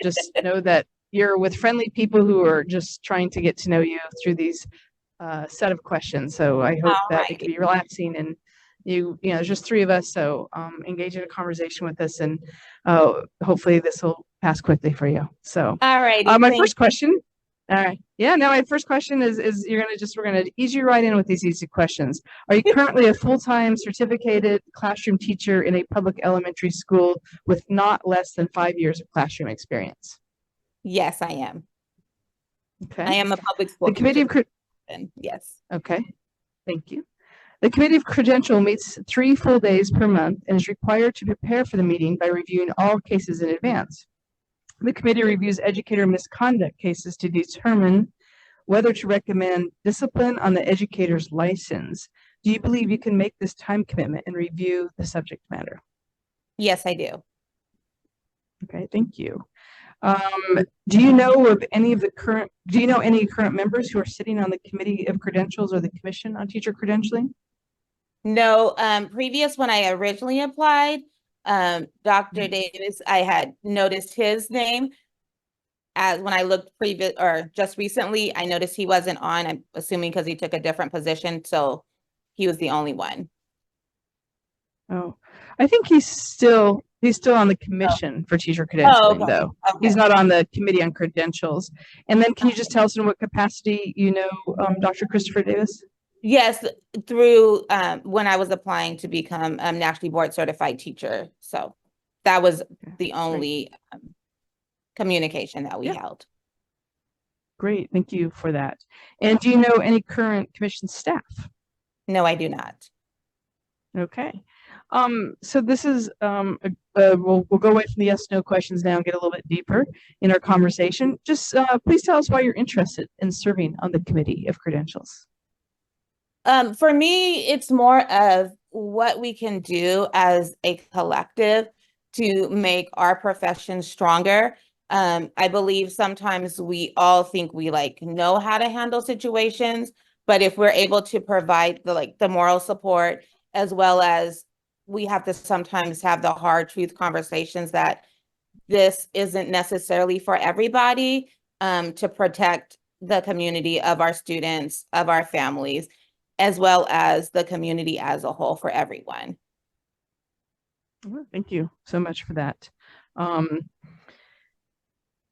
just know that you're with friendly people who are just trying to get to know you through these set of questions. So I hope that it can be relaxing, and there's just 3 of us. So engage in a conversation with us, and hopefully this will pass quickly for you. So all right. my first question, All right. Yeah, now my first question is we're gonna ease you right in with these easy questions. Are you currently a full-time certificated classroom teacher in a public elementary school with not less than 5 years of classroom experience? Yes, I am. Okay. I am a public school The committee teacher. of Yes. Okay, thank you. The Committee of Credential meets 3 full days per month and is required to prepare for the meeting by reviewing all cases in advance. The committee reviews educator misconduct cases to determine whether to recommend discipline on the educator's license. Do you believe you can make this time commitment and review the subject matter? Yes, I do. Okay, thank you. Do you know any current members who are sitting on the Committee of Credentials or the Commission on Teacher Credentialing? No, previous when I originally applied, Dr. Davis, I had noticed his name. As when I looked previous or just recently, I noticed he wasn't on, I'm assuming because he took a different position. So he was the only one. Oh, I think he's still on the Commission for Teacher Credentialing, okay. though. Okay. He's not on the Committee on Credentials. And then can you just tell us in what capacity you know Dr. Christopher Davis? Yes, through when I was applying to become nationally board certified teacher. So that was the only communication that we held. Great, thank you for that. And do you know any current commission staff? No, I do not. Okay. So this is we'll go away from the yes/no questions now and get a little bit deeper in our conversation. Just please tell us why you're interested in serving on the Committee of Credentials. For me, it's more of what we can do as a collective to make our profession stronger. I believe sometimes we all think we know how to handle situations, but if we're able to provide the moral support, as well as we have to sometimes have the hard truth conversations that this isn't necessarily for everybody, to protect the community of our students, of our families, as well as the community as a whole for everyone. Thank you so much for that.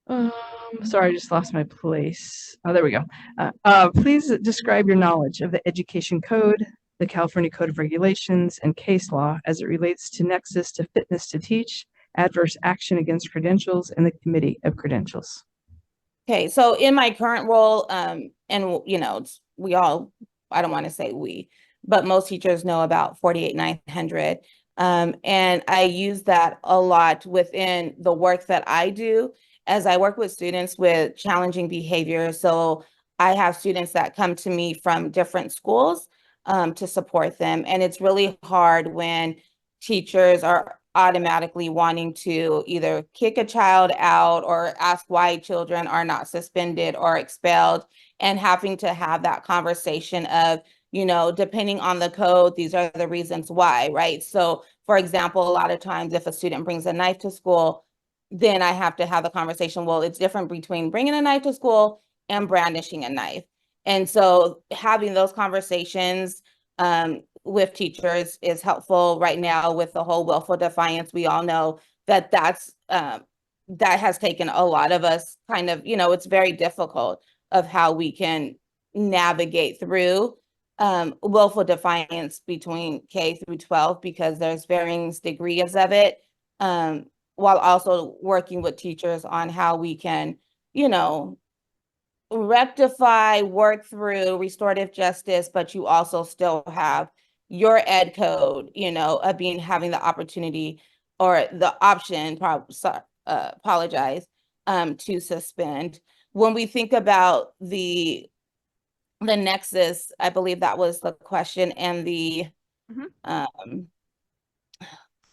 Sorry, I just lost my place. Oh, there we go. Please describe your knowledge of the Education Code, the California Code of Regulations, and case law as it relates to nexus to fitness to teach, adverse action against credentials, and the Committee of Credentials. Okay, so in my current role, and we all, I don't want to say we, but most teachers know about 48900. And I use that a lot within the work that I do as I work with students with challenging behavior. So I have students that come to me from different schools to support them. And it's really hard when teachers are automatically wanting to either kick a child out or ask why children are not suspended or expelled, and having to have that conversation of, depending on the code, these are the reasons why, right? So for example, a lot of times if a student brings a knife to school, then I have to have the conversation, well, it's different between bringing a knife to school and brandishing a knife. And so having those conversations with teachers is helpful right now with the whole willful defiance. We all know that that has taken a lot of us kind of, it's very difficult of how we can navigate through willful defiance between K through 12, because there's varying degrees of it, while also working with teachers on how we can, rectify, work through restorative justice, but you also still have your ed code, of having the opportunity or the option, to suspend. When we think about the nexus, I believe that was the question, and the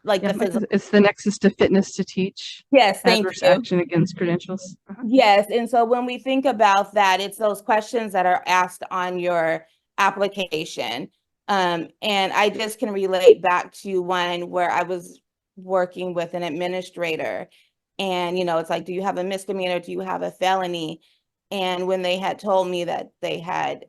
it's the nexus to fitness to teach. Yes, thank adverse you. action against credentials. Yes, and so when we think about that, it's those questions that are asked on your application. And I just can relate back to one where I was working with an administrator, and it's like, do you have a misdemeanor? Do you have a felony? And when they had told me that they had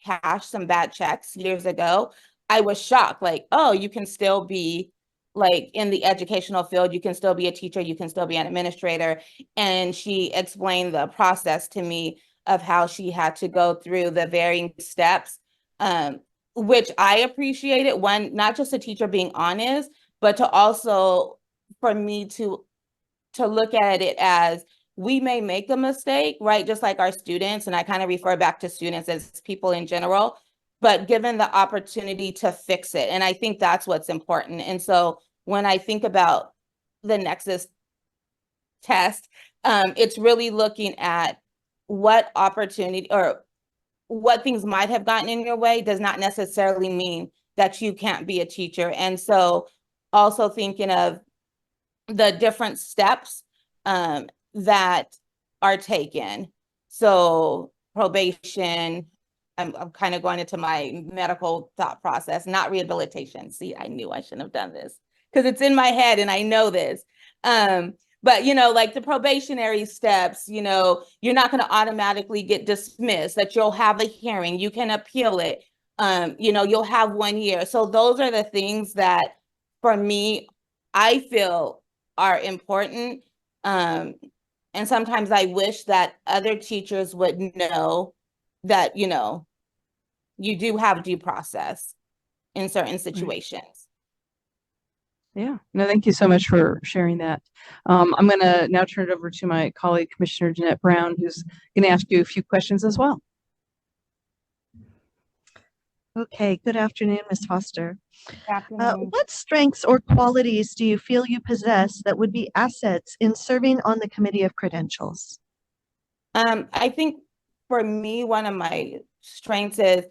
cashed some bad checks years ago, I was shocked, like, oh, you can still be like in the educational field, you can still be a teacher, you can still be an administrator. And she explained the process to me of how she had to go through the varying steps, which I appreciated. One, not just a teacher being honest, but to also, for me to look at it as we may make a mistake, right? Just like our students, and I kind of refer back to students as people in general, but given the opportunity to fix it. And I think that's what's important. And so when I think about the Nexus test, it's really looking at what opportunity or what things might have gotten in your way does not necessarily mean that you can't be a teacher. And so also thinking of the different steps that are taken. So probation, I'm kind of going into my medical thought process, not rehabilitation. See, I knew I shouldn't have done this because it's in my head and I know this. But, you know, like the probationary steps, you know, you're not going to automatically get dismissed, that you'll have a hearing, you can appeal it. You know, you'll have 1 year. So those are the things that for me, I feel are important. And sometimes I wish that other teachers would know that, you know, you do have due process in certain situations. Yeah, no, thank you so much for sharing that. I'm going to now turn it over to my colleague, Commissioner Jeanette Brown, who's going to ask you a few questions as well. Okay, good afternoon, Ms. Foster. Good afternoon. What strengths or qualities do you feel you possess that would be assets in serving on the Committee of Credentials? I think for me, one of my strengths is,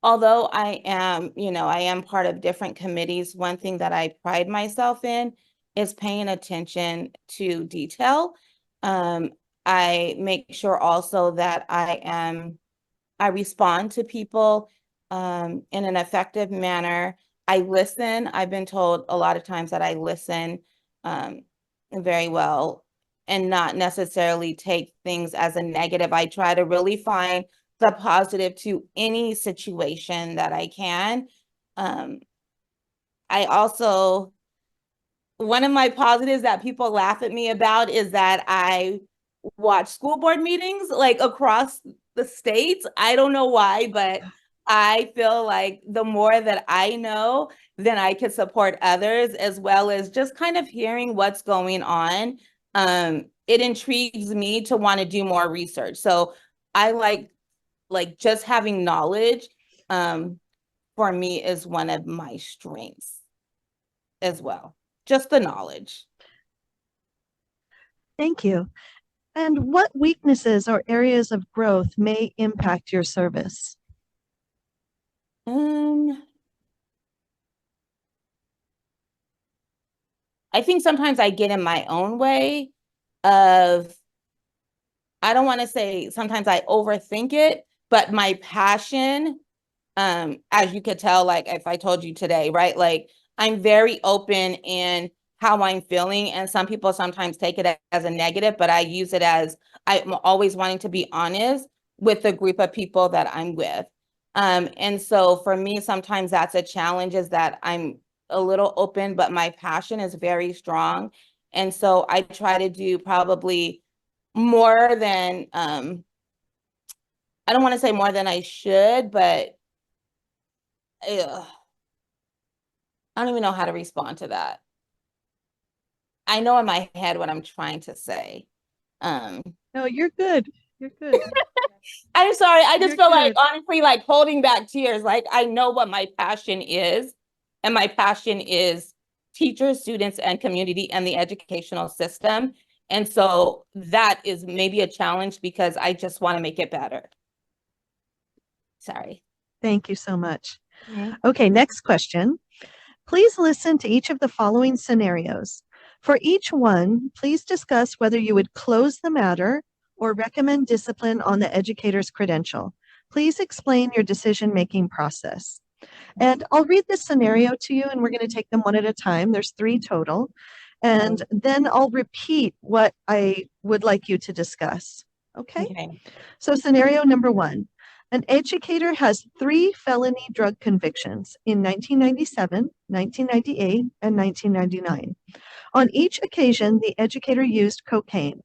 although I am, you know, I am part of different committees, one thing that I pride myself in is paying attention to detail. I make sure also that I respond to people in an effective manner. I listen. I've been told a lot of times that I listen very well and not necessarily take things as a negative. I try to really find the positive to any situation that I can. I also, one of my positives that people laugh at me about is that I watch school board meetings like across the states. I don't know why, but I feel like the more that I know, then I can support others, as well as just kind of hearing what's going on. It intrigues me to want to do more research. So I like just having knowledge for me is one of my strengths as well. Just the knowledge. Thank you. And what weaknesses or areas of growth may impact your service? I think sometimes I get in my own way of, I don't want to say sometimes I overthink it, but my passion, as you could tell, like if I told you today, right? Like I'm very open in how I'm feeling, and some people sometimes take it as a negative, but I use it as I'm always wanting to be honest with the group of people that I'm with. And so for me, sometimes that's a challenge, is that I'm a little open, but my passion is very strong. And so I try to do probably more than, I don't want to say more than I should, but I don't even know how to respond to that. I know in my head what I'm trying to say. No, you're good. You're good. I'm sorry. I just You're feel like good. honestly, like holding back tears. Like I know what my passion is, and my passion is teachers, students, and community and the educational system. And so that is maybe a challenge because I just want to make it better. Sorry. Thank you so much. Okay, next question. Please listen to each of the following scenarios. For each one, please discuss whether you would close the matter or recommend discipline on the educator's credential. Please explain your decision-making process. And I'll read this scenario to you, and we're going to take them one at a time. There's 3 total. And then I'll repeat what I would like you to discuss. Okay? Okay. So scenario number 1. An educator has 3 felony drug convictions in 1997, 1998, and 1999. On each occasion, the educator used cocaine.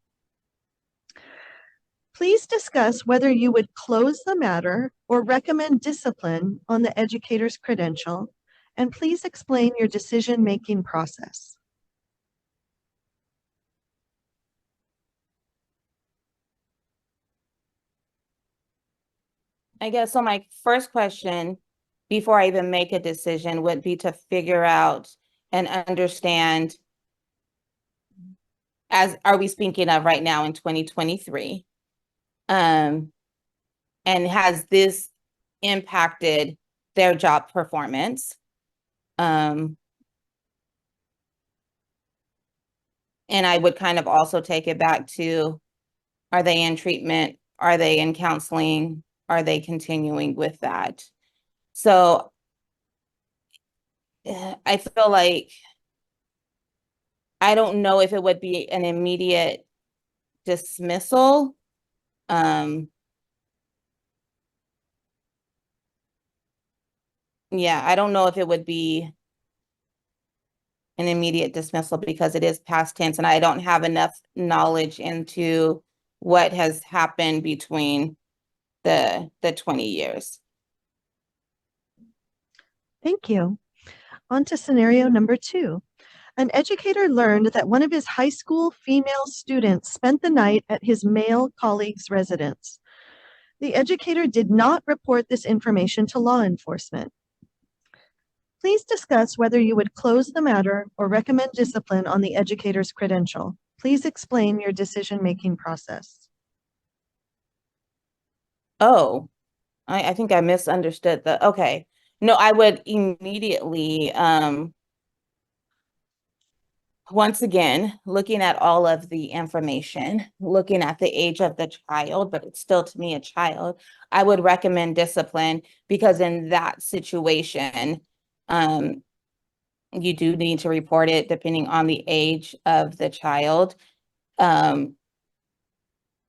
Please discuss whether you would close the matter or recommend discipline on the educator's credential, and please explain your decision-making process. I guess so. My first question, before I even make a decision, would be to figure out and understand, as are we speaking of right now in 2023? And has this impacted their job performance? And I would kind of also take it back to, are they in treatment? Are they in counseling? Are they continuing with that? So I feel like I don't know if it would be an immediate dismissal. Yeah, I don't know if it would be an immediate dismissal because it is past tense and I don't have enough knowledge into what has happened between the 20 years. Thank you. On to scenario number 2. An educator learned that one of his high school female students spent the night at his male colleague's residence. The educator did not report this information to law enforcement. Please discuss whether you would close the matter or recommend discipline on the educator's credential. Please explain your decision-making process. Oh, I think I misunderstood okay. No, I would immediately, once again, looking at all of the information, looking at the age of the child, but it's still to me a child, I would recommend discipline because in that situation, you do need to report it depending on the age of the child,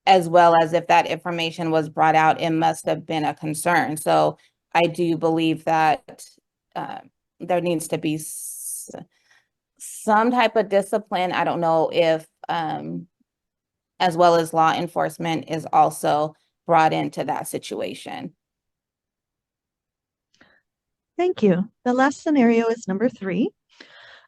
as well as if that information was brought out, it must have been a concern. So I do believe that there needs to be some type of discipline. I don't know if, as well as law enforcement is also brought into that situation. Thank you. The last scenario is number 3.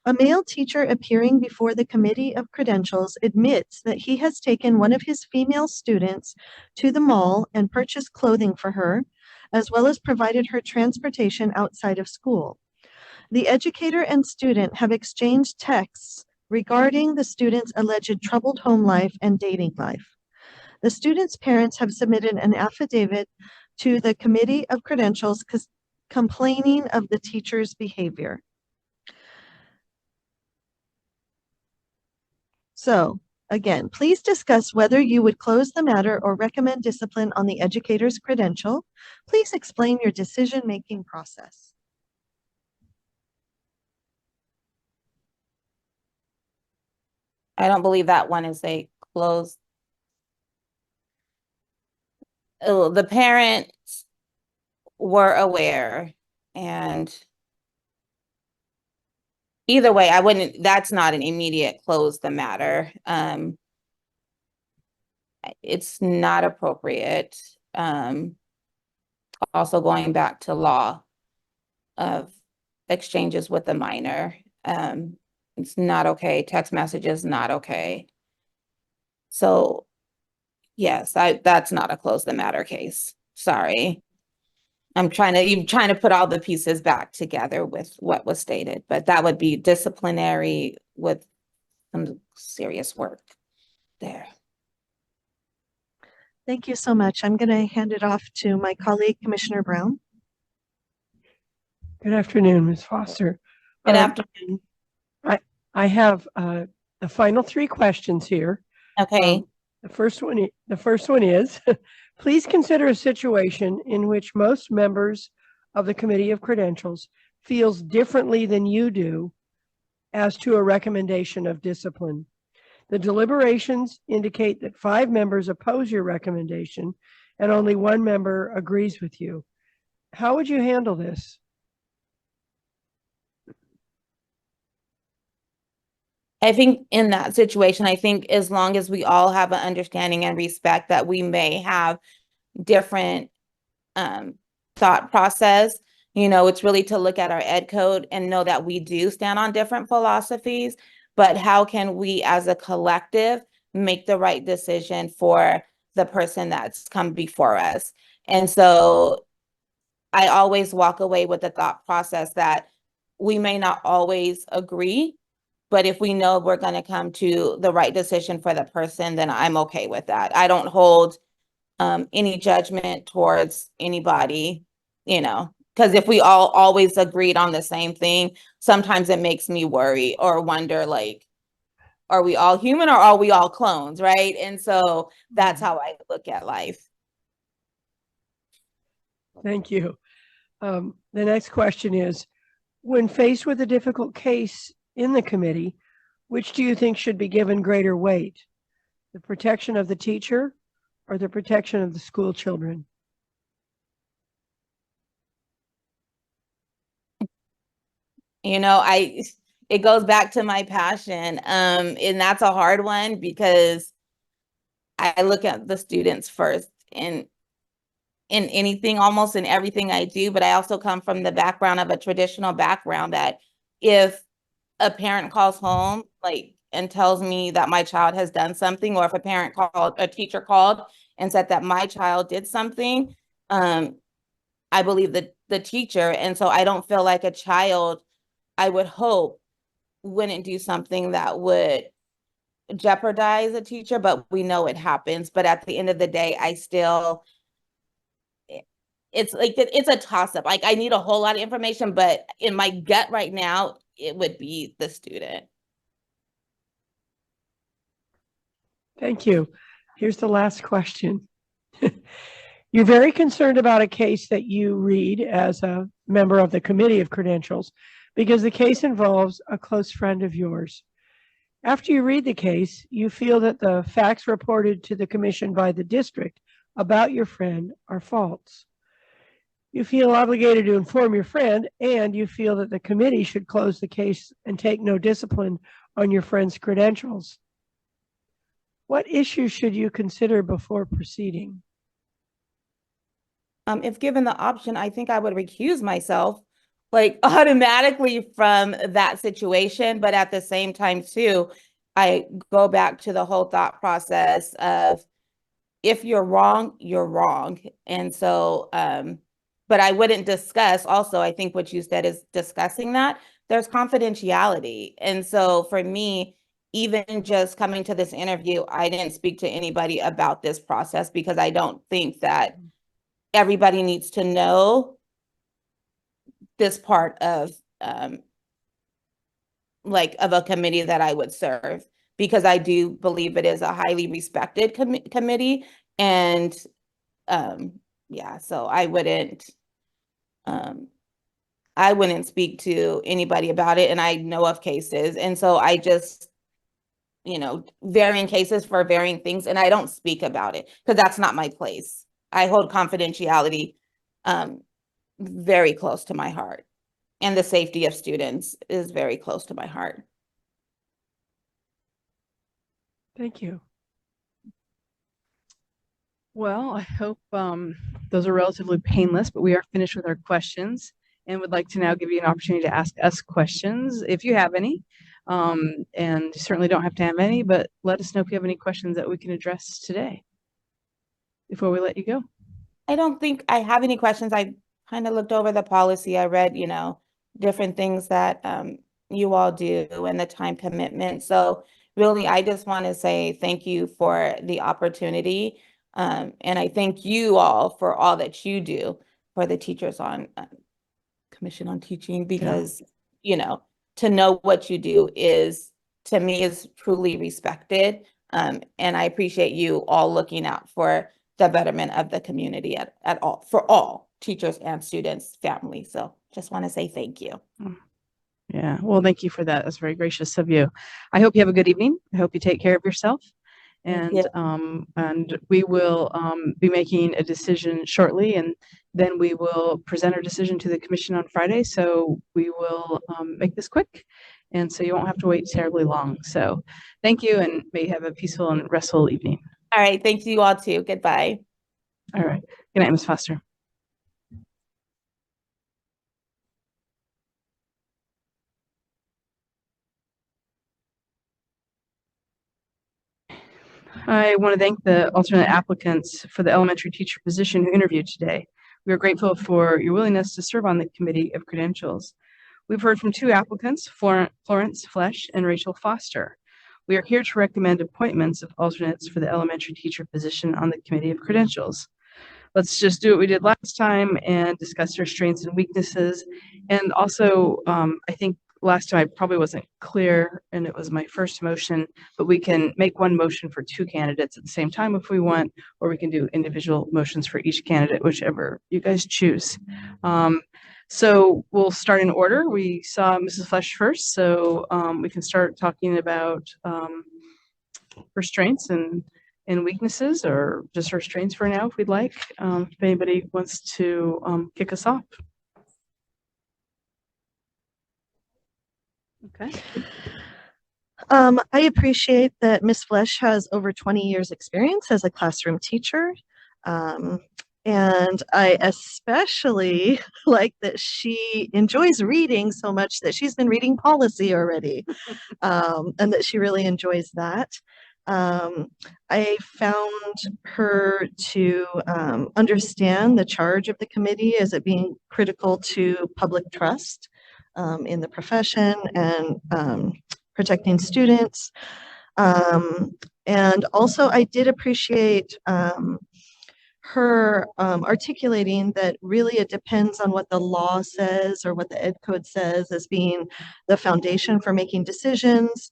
A male teacher appearing before the Committee of Credentials admits that he has taken one of his female students to the mall and purchased clothing for her, as well as provided her transportation outside of school. The educator and student have exchanged texts regarding the student's alleged troubled home life and dating life. The student's parents have submitted an affidavit to the Committee of Credentials complaining of the teacher's behavior. So, again, please discuss whether you would close the matter or recommend discipline on the educator's credential. Please explain your decision-making process. I don't believe that one is a closed. The parents were aware, and either way, I wouldn't, that's not an immediate close the matter. It's not appropriate. Also going back to law of exchanges with the minor. It's not okay. Text messages, not okay. So yes, that's not a close the matter case. Sorry. I'm trying to put all the pieces back together with what was stated, but that would be disciplinary with some serious work there. Thank you so much. I'm going to hand it off to my colleague, Commissioner Brown. Good afternoon, Ms. Foster. Good afternoon. I have the final 3 questions here. Okay. The first one is, please consider a situation in which most members of the Committee of Credentials feels differently than you do as to a recommendation of discipline. The deliberations indicate that 5 members oppose your recommendation and only 1 member agrees with you. How would you handle this? I think in that situation, I think as long as we all have an understanding and respect that we may have different thought process, it's really to look at our ed code and know that we do stand on different philosophies, but how can we as a collective make the right decision for the person that's come before us? And so I always walk away with the thought process that we may not always agree, but if we know we're going to come to the right decision for the person, then I'm okay with that. I don't hold any judgment towards anybody, because if we all always agreed on the same thing, sometimes it makes me worry or wonder, like, are we all human or are we all clones, right? And so that's how I look at life. Thank you. The next question is, when faced with a difficult case in the committee, which do you think should be given greater weight? The protection of the teacher or the protection of the school children? It goes back to my passion. And that's a hard one because I look at the students first in anything, almost in everything I do, but I also come from the background of a traditional background that if a parent calls home, and tells me that my child has done something, or if a teacher called and said that my child did something, I believe the teacher. And so I don't feel like a child, I would hope, wouldn't do something that would jeopardize a teacher, but we know it happens. But at the end of the day, it's a toss-up. Like, I need a whole lot of information, but in my gut right now, it would be the student. Thank you. Here's the last question. You're very concerned about a case that you read as a member of the Committee of Credentials because the case involves a close friend of yours. After you read the case, you feel that the facts reported to the commission by the district about your friend are false. You feel obligated to inform your friend, and you feel that the committee should close the case and take no discipline on your friend's credentials. What issues should you consider before proceeding? If given the option, I think I would recuse myself, automatically from that situation. But at the same time, too, I go back to the whole thought process of, if you're wrong, you're wrong. And so, but I wouldn't discuss, also, I think what you said is discussing that. There's confidentiality. And so for me, even just coming to this interview, I didn't speak to anybody about this process because I don't think that everybody needs to know this part of of a committee that I would serve, because I do believe it is a highly respected committee. And yeah, so I wouldn't speak to anybody about it. And I know of cases. And so I just, varying cases for varying things, and I don't speak about it because that's not my place. I hold confidentiality very close to my heart, and the safety of students is very close to my heart. Thank you. Well, I hope those are relatively painless, but we are finished with our questions and would like to now give you an opportunity to ask us questions if you have any. And you certainly don't have to have any, but let us know if you have any questions that we can address today before we let you go. I don't think I have any questions. I kind of looked over the policy. I read, different things that you all do and the time commitment. So really, I just want to say thank you for the opportunity. And I thank you all for all that you do for the Teachers on Commission on Teaching, because, to know what you do is, to me, is truly respected. And I appreciate you all looking out for the betterment of the community at all, for all teachers and students, families. So just want to say thank you. Yeah, well, thank you for that. That's very gracious of you. I hope you have a good evening. I hope you take care of yourself. Thank And we will be making a decision shortly, and then we will present our decision to the commission on Friday. So we will make this quick, and so you won't have to wait terribly long. So thank you, and may you have a peaceful and restful evening. All right. Thank you all too. Goodbye. All right. Good night, Ms. Foster. I want to thank the alternate applicants for the elementary teacher position who interviewed today. We are grateful for your willingness to serve on the Committee of Credentials. We've heard from two applicants, Florence Flesh and Rachel Foster. We are here to recommend appointments of alternates for the elementary teacher position on the Committee of Credentials. Let's just do what we did last time and discuss their strengths and weaknesses. And also, I think last time I probably wasn't clear, and it was my first motion, but we can make one motion for two candidates at the same time if we want, or we can do individual motions for each candidate, whichever you guys choose. So we'll start in order. We saw Mrs. Flesh first, so we can start talking about her strengths and weaknesses, or just her strengths for now, if we'd like. If anybody wants to kick us off. Okay. I appreciate that Ms. Flesh has over 20 years experience as a classroom teacher. And I especially like that she enjoys reading so much that she's been reading policy already, and that she really enjoys that. I found her to understand the charge of the committee as it being critical to public trust in the profession and protecting students. And also I did appreciate her articulating that really it depends on what the law says or what the ed code says as being the foundation for making decisions.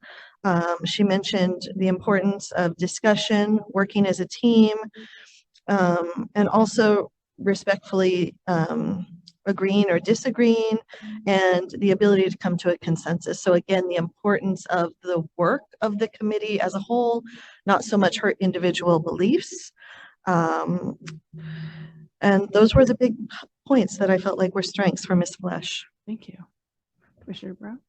She mentioned the importance of discussion, working as a team, and also respectfully agreeing or disagreeing, and the ability to come to a consensus. So again, the importance of the work of the committee as a whole, not so much her individual beliefs. And those were the big points that I felt like were strengths for Ms. Flesh. Thank you. Commissioner Brown?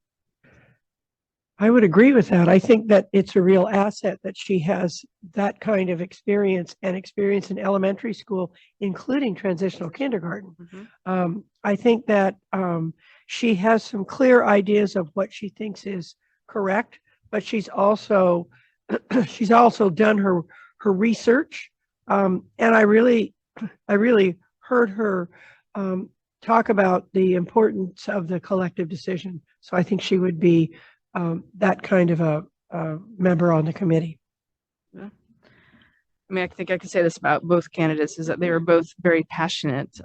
I would agree with that. I think that it's a real asset that she has that kind of experience and experience in elementary school, including transitional kindergarten. Mm-hmm. I think that she has some clear ideas of what she thinks is correct, but she's also done her research. And I really heard her talk about the importance of the collective decision. So I think she would be that kind of a member on the committee. Yeah. I mean, I think I could say this about both candidates, is that they were both very passionate.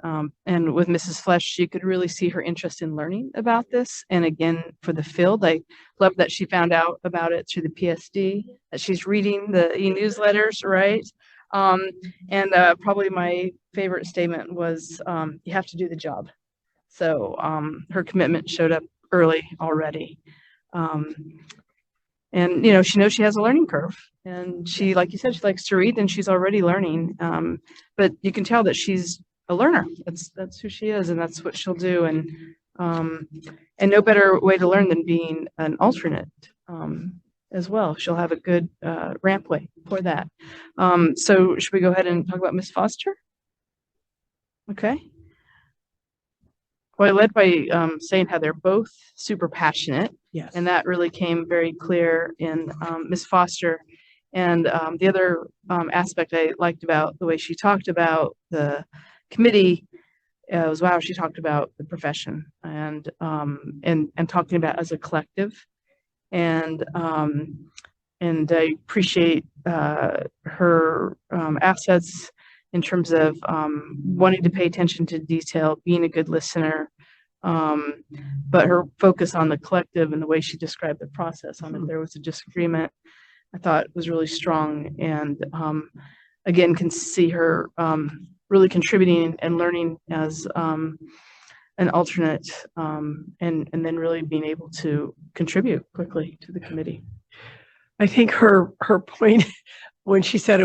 And with Mrs. Flesh, you could really see her interest in learning about this. And again, for the field, I love that she found out about it through the PSD, that she's reading the e-newsletters, right? And probably my favorite statement was, you have to do the job. So her commitment showed up early already. And, you know, she knows she has a learning curve, and she, like you said, she likes to read, and she's already learning. But you can tell that she's a learner. That's who she is, and that's what she'll do. And no better way to learn than being an alternate as well. She'll have a good rampway for that. So should we go ahead and talk about Ms. Foster? Okay. Well, I led by saying how they're both super passionate. Yes. And that really came very clear in Ms. Foster. And the other aspect I liked about the way she talked about the committee was, wow, she talked about the profession and talking about as a collective. And I appreciate her assets in terms of wanting to pay attention to detail, being a good listener, but her focus on the collective and the way she described the process on if there was a disagreement, I thought was really strong. And again, can see her really contributing and learning as an alternate, and then really being able to contribute quickly to the committee. I think her point when she said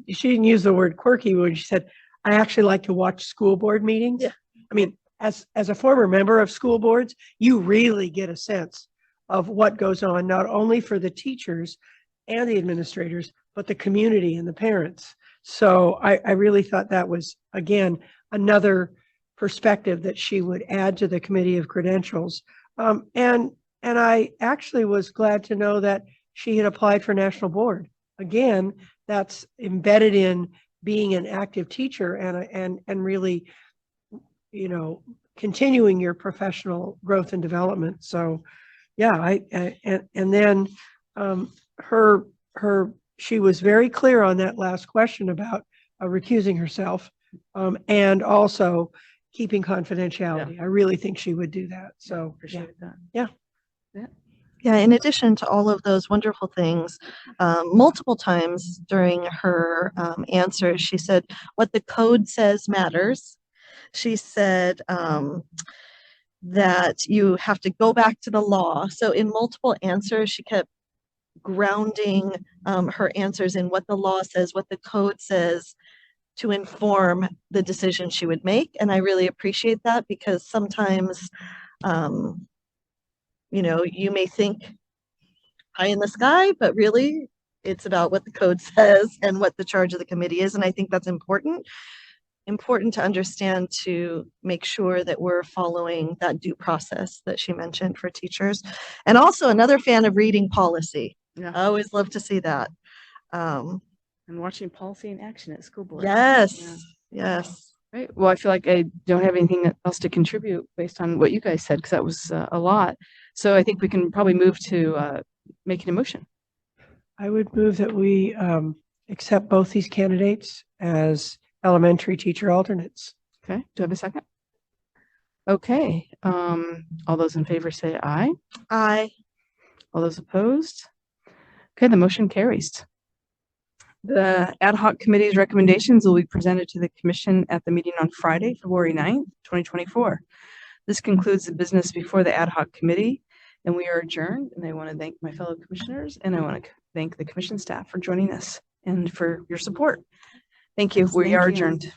she didn't use the word quirky when she said, I actually like to watch school board meetings. Yeah. I mean, as a former member of school boards, you really get a sense of what goes on, not only for the teachers and the administrators, but the community and the parents. So I really thought that was, again, another perspective that she would add to the Committee of Credentials. And I actually was glad to know that she had applied for national board. Again, that's embedded in being an active teacher and really, you know, continuing your professional growth and development. So yeah, and then she was very clear on that last question about recusing herself, and also keeping confidentiality. I really think she would do that. So Appreciate that. Yeah. Yeah, in addition to all of those wonderful things, multiple times during her answers, she said, what the code says matters. She said that you have to go back to the law. So in multiple answers, she kept grounding her answers in what the law says, what the code says, to inform the decision she would make. And I really appreciate that, because sometimes you know, you may think high in the sky, but really it's about what the code says and what the charge of the committee is. And I think that's important to understand, to make sure that we're following that due process that she mentioned for teachers. And also another fan of reading policy. Yeah. I always love to see that. And watching policy in action at school board. Yes. Yeah. Yes. Right. Well, I feel like I don't have anything else to contribute based on what you guys said, because that was a lot. So I think we can probably move to making a motion. I would move that we accept both these candidates as elementary teacher alternates. Okay. Do I have a second? Okay. All those in favor say aye. Aye. All those opposed? Okay, the motion carries. The ad hoc committee's recommendations will be presented to the commission at the meeting on Friday, February 9th, 2024. This concludes the business before the ad hoc committee, and we are adjourned. And I want to thank my fellow commissioners, and I want to thank the commission staff for joining us and for your support. Thank you. We are adjourned.